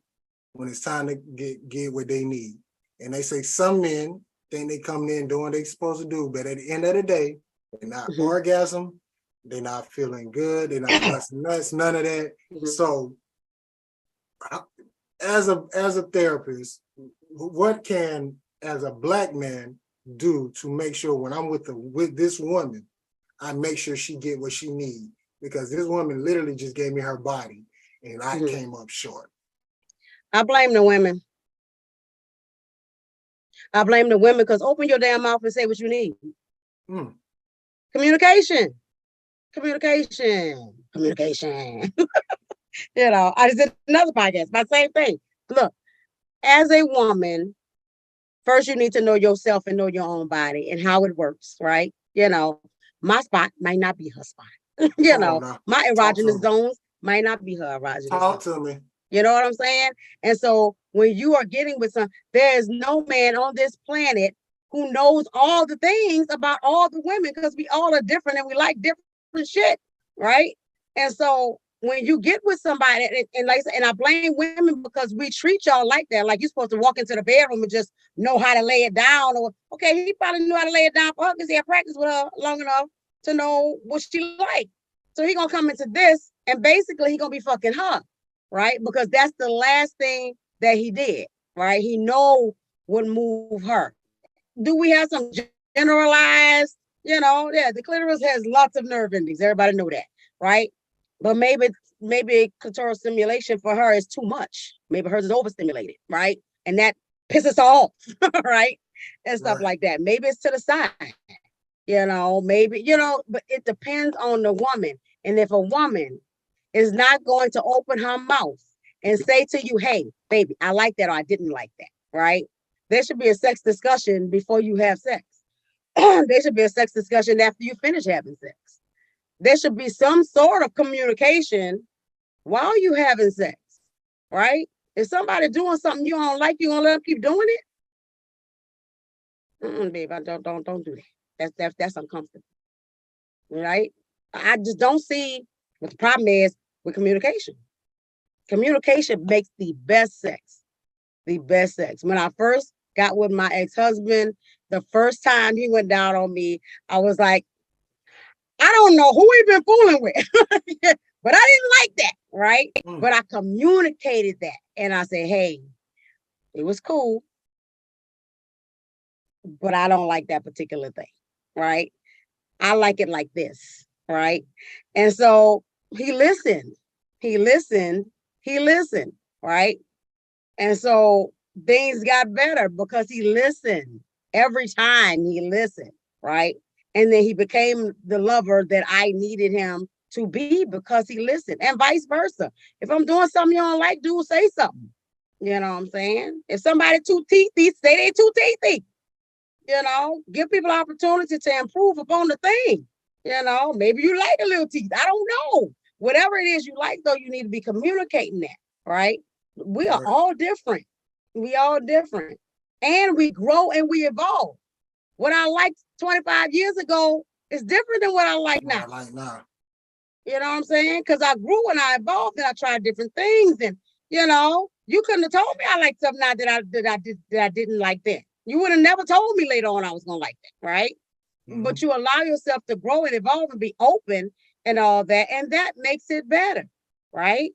when it's time to get what they need. And they say some men think they come in doing what they're supposed to do, but at the end of the day, they're not orgasm, they're not feeling good, they're not busting nuts, none of that. So as a therapist, what can, as a Black man, do to make sure when I'm with this woman, I make sure she get what she needs? Because this woman literally just gave me her body and I came up short. I blame the women. I blame the women, because open your damn mouth and say what you need. Communication. I just did another podcast, my same thing. Look, as a woman, first you need to know yourself and know your own body and how it works, right? My spot might not be her spot. My erogenous zones might not be her erogenous zones. Talk to me. You know what I'm saying? And so when you are getting with someone, there is no man on this planet who knows all the things about all the women, because we all are different and we like different shit, right? And so when you get with somebody, and like I said, and I blame women because we treat y'all like that. Like you're supposed to walk into the bedroom and just know how to lay it down. Or, okay, he probably knew how to lay it down for her because he had practiced with her long enough to know what she liked. So he gonna come into this and basically he gonna be fucking her, right? Because that's the last thing that he did, right? He know what move her. Do we have some generalized, the clitoris has lots of nerve endings. Everybody know that, right? But maybe clitoral stimulation for her is too much. Maybe hers is overstimulated, right? And that pisses her off, right? And stuff like that. Maybe it's to the side, maybe, but it depends on the woman. And if a woman is not going to open her mouth and say to you, hey, baby, I like that or I didn't like that, right? There should be a sex discussion before you have sex. There should be a sex discussion after you finish having sex. there should be some sort of communication while you having sex, right? If somebody doing something you don't like, you gonna let them keep doing it? Babe, I don't do that. That's uncomfortable, right? I just don't see what the problem is with communication. Communication makes the best sex. The best sex. When I first got with my ex-husband, the first time he went down on me, I was like, I don't know who he been fooling with, but I didn't like that, right? But I communicated that, and I said, hey, it was cool, but I don't like that particular thing, right? I like it like this, right? And so he listened, right? And so things got better because he listened. Every time he listened, right? And then he became the lover that I needed him to be because he listened, and vice versa. If I'm doing something you don't like, dude, say something. You know what I'm saying? If somebody too teethy, say they too teethy. You know, give people opportunity to improve upon the thing. You know, maybe you like a little teeth. I don't know. Whatever it is you like, though, you need to be communicating that, right? We are all different. We all different. And we grow and we evolve. What I liked 25 years ago is different than what I like now. You know what I'm saying? Because I grew and I evolved and I tried different things. And, you know, you couldn't have told me I liked something now that I didn't like then. You would have never told me later on I was going to like that, right? Mm-hmm. But you allow yourself to grow and evolve and be open and all that. And that makes it better, right?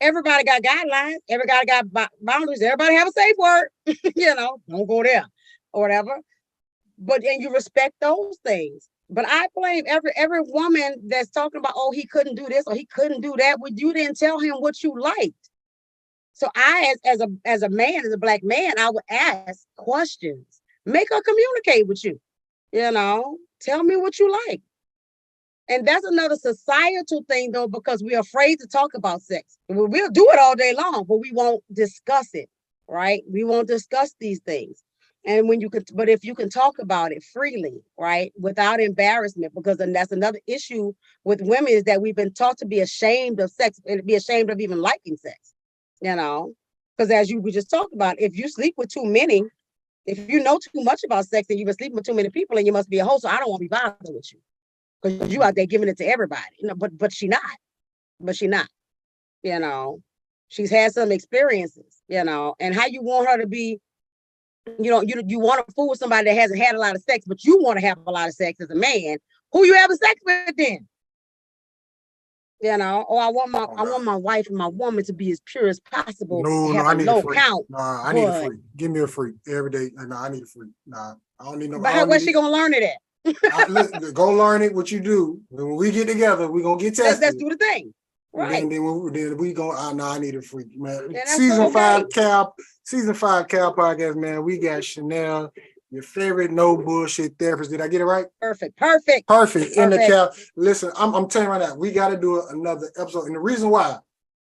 Everybody got guidelines. Everybody got boundaries. Everybody have a safe word. You know, don't go there or whatever. But and you respect those things. But I blame every woman that's talking about, oh, he couldn't do this or he couldn't do that. Well, you didn't tell him what you liked. So I, as a man, as a Black man, I would ask questions. Make her communicate with you. You know, tell me what you like. And that's another societal thing, though, because we're afraid to talk about sex. We'll do it all day long, but we won't discuss it, right? We won't discuss these things. And when you could, but if you can talk about it freely, right, without embarrassment, because then that's another issue with women is that we've been taught to be ashamed of sex and be ashamed of even liking sex, you know, because as we just talked about, if you sleep with too many, if you know too much about sex and you've been sleeping with too many people and you must be a hoe, so I don't want to be bothered with you because you out there giving it to everybody, you know, but she not, you know, she's had some experiences, you know, and how you want her to be. You know, you want to fool with somebody that hasn't had a lot of sex, but you want to have a lot of sex as a man. Who you having sex with then? You know, or I want my wife and my woman to be as pure as possible. No, I need a freak. Count. Nah, I need a freak. Give me a freak every day. No, I need a freak. Nah, I don't need no. But where's she gonna learn it at? Listen, go learn it. What you do when we get together, we gonna get tested. Let's do the thing. Right. Then we go. I need a freak, man. Season 5 Cal podcast, man. We got Chanel, your favorite no bullshit therapist. Did I get it right? Perfect. In the Cal. Listen, I'm telling you right now, we got to do another episode, and the reason why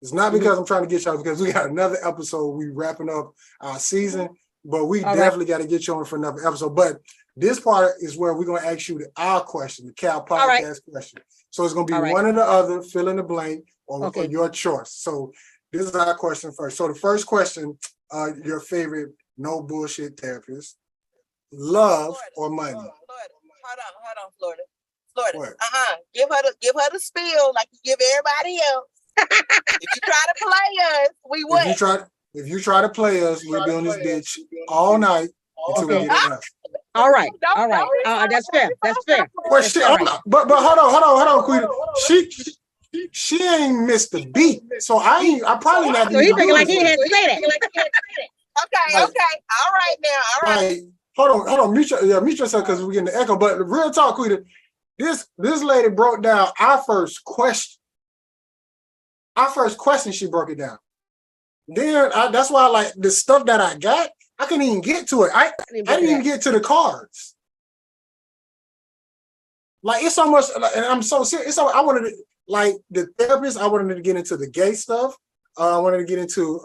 is not because I'm trying to get y'all, because we got another episode. We wrapping up our season, but we definitely got to get you on for another episode. But this part is where we're gonna ask you our question, the Cal podcast question. So it's gonna be one or the other, fill in the blank, or your choice. So this is our question first. So the first question, your favorite no bullshit therapist, love or money? Hold on, Florida. Give her the spiel like you give everybody else. If you try to play us, we would. If you try to play us, we'll be on this bitch all night until we get it. All right. That's fair. Well, but hold on, Queen. She ain't missed the beat, so I probably not. So he thinking like he had to say that. Okay. All right now. All right. Hold on. Mute yourself because we're getting the echo. But the real talk, Queen. This lady broke down our first question. She broke it down. Then that's why, like, the stuff that I got, I couldn't even get to it. I didn't even get to the cards. Like, it's so much, and I'm so serious. I wanted to, like, the therapist, I wanted to get into the gay stuff. I wanted to get into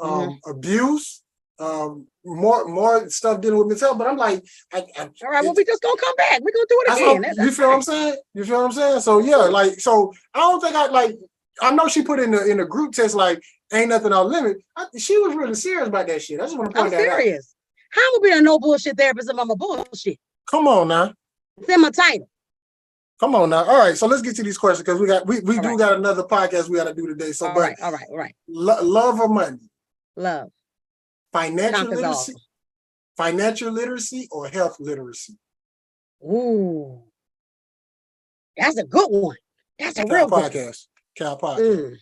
abuse. more stuff dealing with mental. But I'm like, all right, well, we just gonna come back. We're gonna do it again. You feel what I'm saying? You feel what I'm saying? So yeah, like, so I don't think I know she put in the group text like ain't nothing off limit. She was really serious about that shit. I just want to point that out. I'm serious. How am I being a no bullshit therapist if I'm a bullshit? Come on now. It's in my title. Come on now. All right, so let's get to these questions because we do got another podcast we got to do today. So, all right. Love or money? Love. Financial literacy. Awesome. Financial literacy or health literacy? Ooh, that's a good one. That's a real podcast. Good Cal podcast.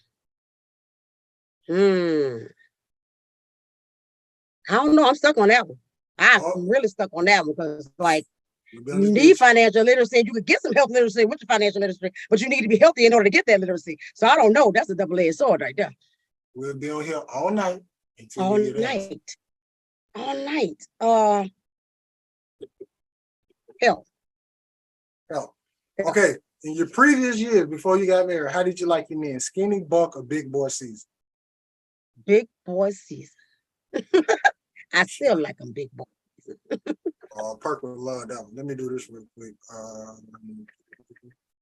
I don't know. I'm stuck on that one. I'm really stuck on that one because, like, you need financial literacy and you could get some health literacy with your financial literacy, but you need to be healthy in order to get that literacy. So I don't know. That's a double-edged sword right there. We'll be on here all night. All night. Health. Okay. In your previous years before you got married, how did you like your men? Skinny, bulk, or big boy season? Big boy season. I still like them big boy season. Perk would love that one. Let me do this real quick.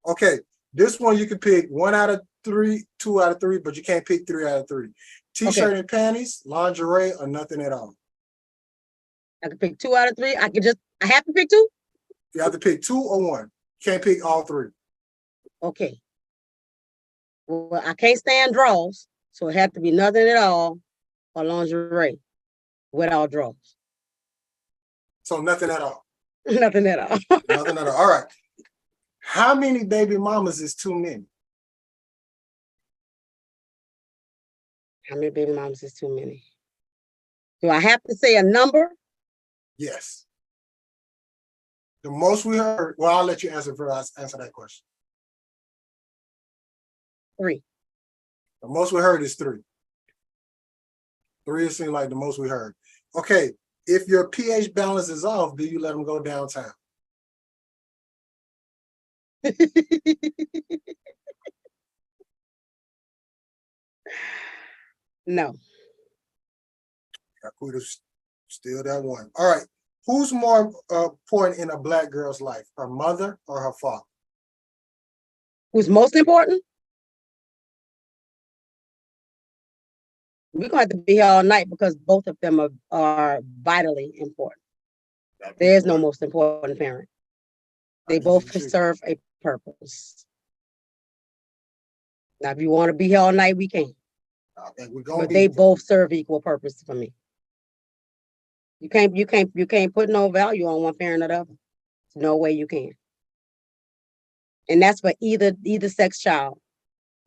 Okay. This one you can pick 1 out of 3, 2 out of 3, but you can't pick 3 out of 3. T-shirt and panties, lingerie, or nothing at all. I can pick 2 out of 3. I have to pick 2? You have to pick 2 or 1. You can't pick all 3. Okay. Well, I can't stand draws, so it had to be nothing at all or lingerie without draws. So nothing at all. Nothing at all. Nothing at all. All right. How many baby mamas is too many? How many baby mamas is too many? Do I have to say a number? Yes. The most we heard, well, I'll let you answer that question. 3. The most we heard is 3. 3 seems like the most we heard. Okay. If your pH balance is off, do you let them go downtown? No. Still that one. All right. Who's more important in a Black girl's life, her mother or her father? Who's most important? We're going to have to be here all night because both of them are vitally important. There's no most important parent. They both serve a purpose. Now, if you want to be here all night, we can. But they both serve equal purpose for me. You can't put no value on one parent or the other. There's no way you can. And that's for either sex child.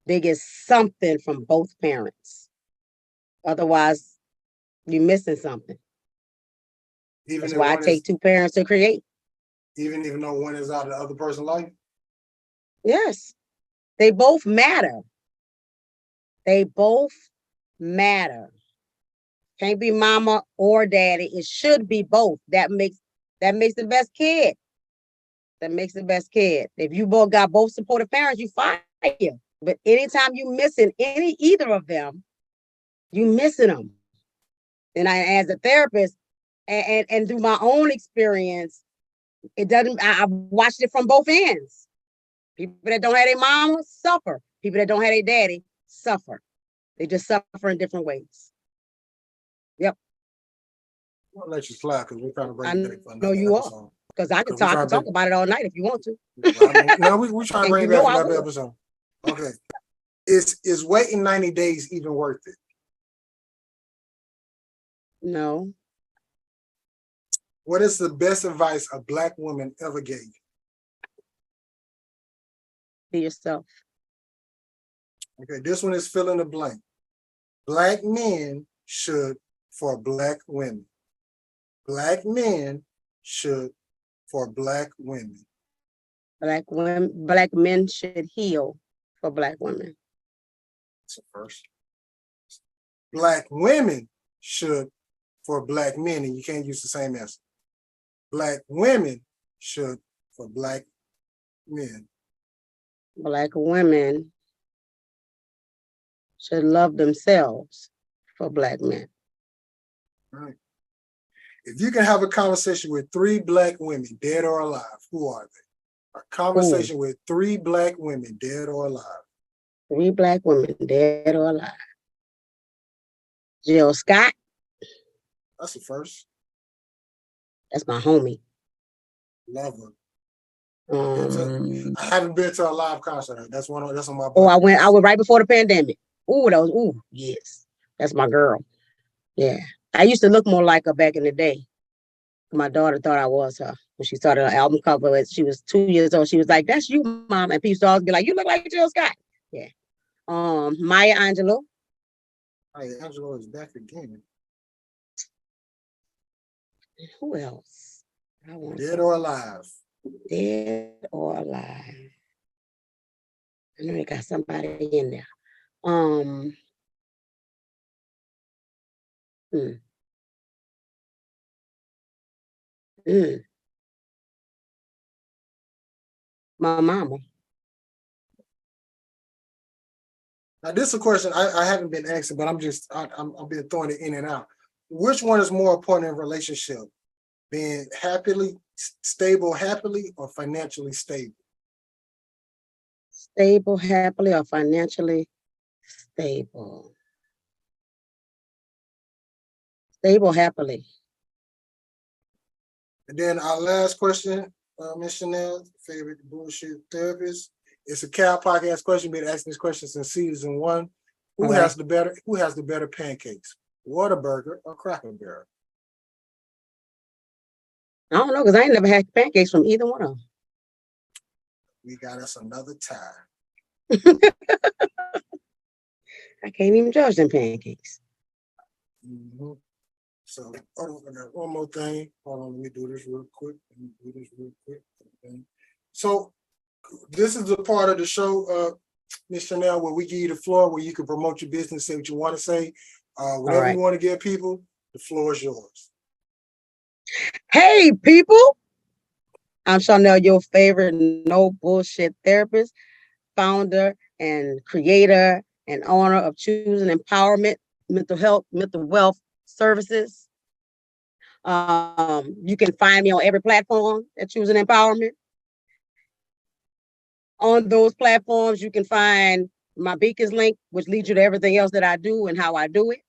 They get something from both parents. Otherwise, you're missing something. That's why I take 2 parents to create. Even though one is out of the other person's life? Yes. They both matter. They both matter. Can't be mama or daddy. It should be both. That makes the best kid. That makes the best kid. If you both got both supportive parents, you fire. But anytime you missing either of them, you missing them. And I, as a therapist, and through my own experience, it doesn't. I watched it from both ends. People that don't have their mama suffer. People that don't have their daddy suffer. They just suffer in different ways. Yep. I'll let you slide because we're trying to bring it back. No, you are. Because I can talk about it all night if you want to. No, we're trying to bring it back for another episode. Okay. Is waiting 90 days even worth it? No. What is the best advice a Black woman ever gave you? Be yourself. Okay, this one is fill in the blank. Black men should for Black women. Black men should for Black women. Black men should heal for Black women. That's the first. Black women should for Black men, and you can't use the same answer. Black women should for Black men. Black women should love themselves for Black men. All right. If you can have a conversation with 3 Black women, dead or alive, who are they? A conversation with 3 Black women, dead or alive. 3 Black women, dead or alive. Jill Scott. That's the first. That's my homie. Love her. Um, I haven't been to a live concert. That's on my. I went right before the pandemic. Yes, that's my girl. Yeah, I used to look more like her back in the day. My daughter thought I was her when she started her album cover. She was 2 years old. She was like, "That's you, Mom," and people used to always be like, "You look like Jill Scott." Yeah. Maya Angelou. Maya Angelou is back again. Who else? Dead or alive? Dead or alive? I know they got somebody in there. My mama. Now, this is a question I haven't been asking, but I've been throwing it in and out. Which one is more important in a relationship? Being stable happily, or financially stable? Stable happily or financially stable? Stable happily. And then our last question, Ms. Chanel, favorite bullshit therapist. It's a Cal podcast question. Been asking this question since season 1. Who has the better pancakes? Whataburger or Cracker Barrel? I don't know, because I ain't never had pancakes from either one of them. We got us another tie. I can't even judge them pancakes. Mm-hmm. So, I got one more thing. Hold on, let me do this real quick. Okay. So, this is the part of the show, Ms. Chanel, where we give you the floor, where you can promote your business, say what you want to say. Whatever you want to give people, the floor is yours. Hey, people. I'm Chanel, your favorite no bullshit therapist, founder and creator and owner of Choosing Empowerment, Mental Health, Mental Wealth Services. You can find me on every platform at Choosing Empowerment. On those platforms, you can find my Beacons link, which leads you to everything else that I do and how I do it.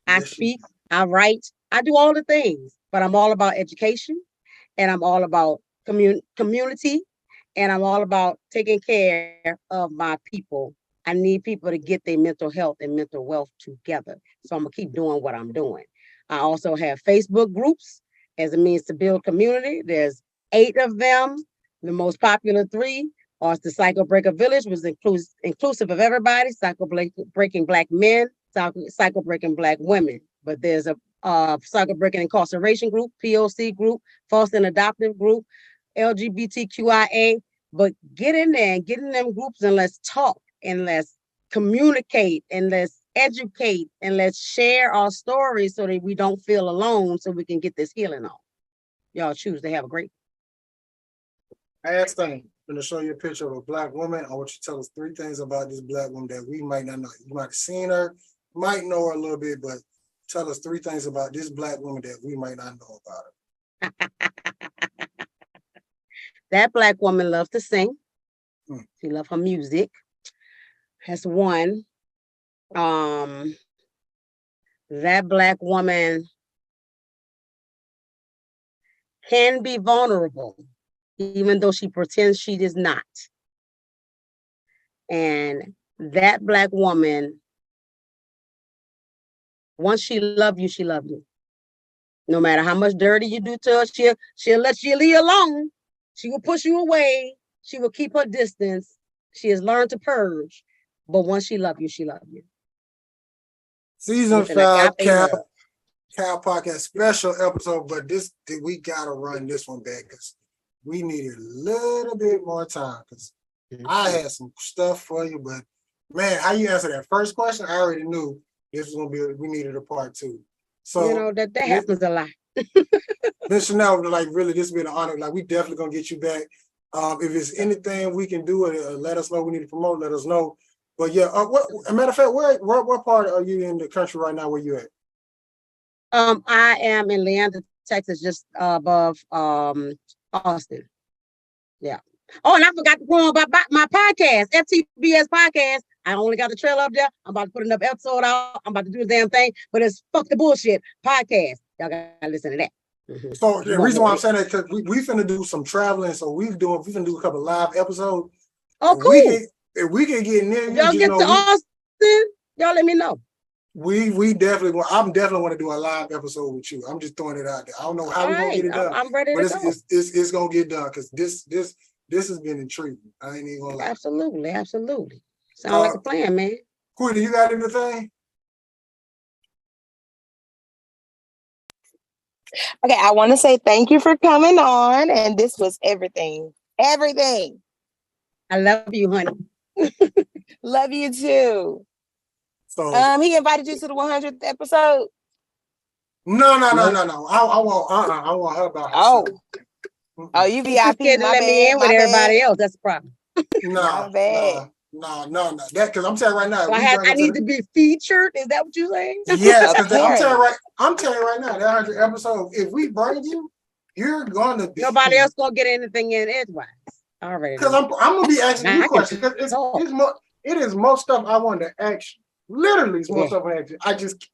I speak, I write, I do all the things, but I'm all about education, and I'm all about community, and I'm all about taking care of my people. I need people to get their mental health and mental wealth together. So I'm gonna keep doing what I'm doing. I also have Facebook groups as a means to build community. There's 8 of them. The most popular 3 are the Cycle Breaker Village, which is inclusive of everybody, Cycle Breaking Black Men, Cycle Breaking Black Women. But there's a Cycle Breaking Incarceration group, POC group, Foster and Adoptive group, LGBTQIA. But get in there and get in them groups, and let's talk, and let's communicate, and let's educate, and let's share our stories so that we don't feel alone, so we can get this healing on. Y'all choose to have a great. Last thing, I'm going to show you a picture of a Black woman. I want you to tell us 3 things about this Black woman that we might not know. You might have seen her, might know her a little bit, but tell us 3 things about this Black woman that we might not know about her. That Black woman loves to sing. She loves her music. That's one. That Black woman can be vulnerable, even though she pretends she is not. And that Black woman, once she love you, she love you. No matter how much dirty you do to her, she'll let you leave alone. She will push you away. She will keep her distance. She has learned to purge. But once she love you, she love you. Season 5 Cal Podcast special episode, but we gotta run this one back because we needed a little bit more time, because I had some stuff for you, but man, how you answer that first question, I already knew this was gonna be, we needed a part 2. So that happens a lot. Ms. Chanel, like, really, this has been an honor. Like, we definitely gonna get you back. If there's anything we can do, let us know. We need to promote, let us know. But yeah, a matter of fact, what part are you in the country right now? Where you at? I am in Leander, Texas, just above Austin. Yeah. Oh, and I forgot to promote my podcast, FTBS podcast. I only got the trailer up there. I'm about to put another episode out. I'm about to do the damn thing, but it's Fuck the Bullshit podcast. Y'all gotta listen to that. Mm-hmm. So the reason why I'm saying that, because we finna do some traveling, so we finna do a couple live episodes. Oh, cool. If we can get near you, y'all get to Austin, y'all let me know. We definitely want. I'm definitely want to do a live episode with you. I'm just throwing it out there. I don't know how we're gonna get it done. I'm ready to go. It's gonna get done because this has been intriguing. I ain't even gonna lie. Absolutely. Sound like a plan, man. Quita, you got anything? Okay, I want to say thank you for coming on, and this was everything. Everything. I love you, honey. Love you too. So he invited you to the 100th episode. No. I want her about herself. Oh, you He's too scared to let me in with everybody else. That's the problem. No. That because I'm telling you right now. So I need to be featured. Is that what you're saying? Yes, because I'm telling you right now, that 100 episode, if we bring you, you're gonna be. Nobody else gonna get anything in edgewise. Already. Because I'm gonna be asking you questions. Because it is most stuff I wanted to ask you. Literally, it's most stuff I ask you. I just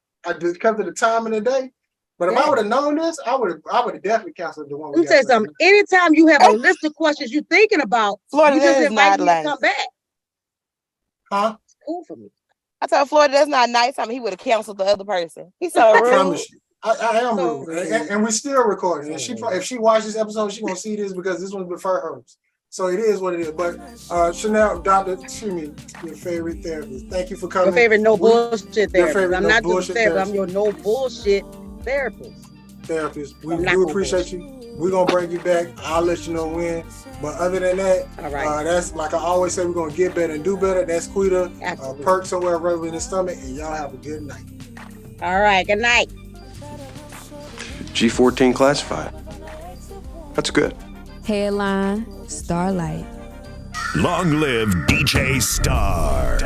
come to the time of the day. But if I would have known this, I would have definitely canceled the one. Let me tell you something. Anytime you have a list of questions you're thinking about, Florida, you just invite me to come back. Huh? It's cool for me. I told Florida that's not nice. I mean, he would have canceled the other person. He's so rude. I promise you. I am rude. And we're still recording. And if she watches this episode, she's gonna see this because this one's before hers. So it is what it is. But Chanel, your favorite therapist. Thank you for coming. Your favorite bullshit therapist. I'm not bullshit just therapist. I'm your no bullshit therapist. We do appreciate you. We're gonna bring you back. I'll let you know when. But other than that, all right. That's like I always say, we're gonna get better and do better. That's Quita. Perk somewhere right in the stomach, and y'all have a good night. All right, good night. G14 classified. That's good. Headline, Starlight. Long live DJ Star.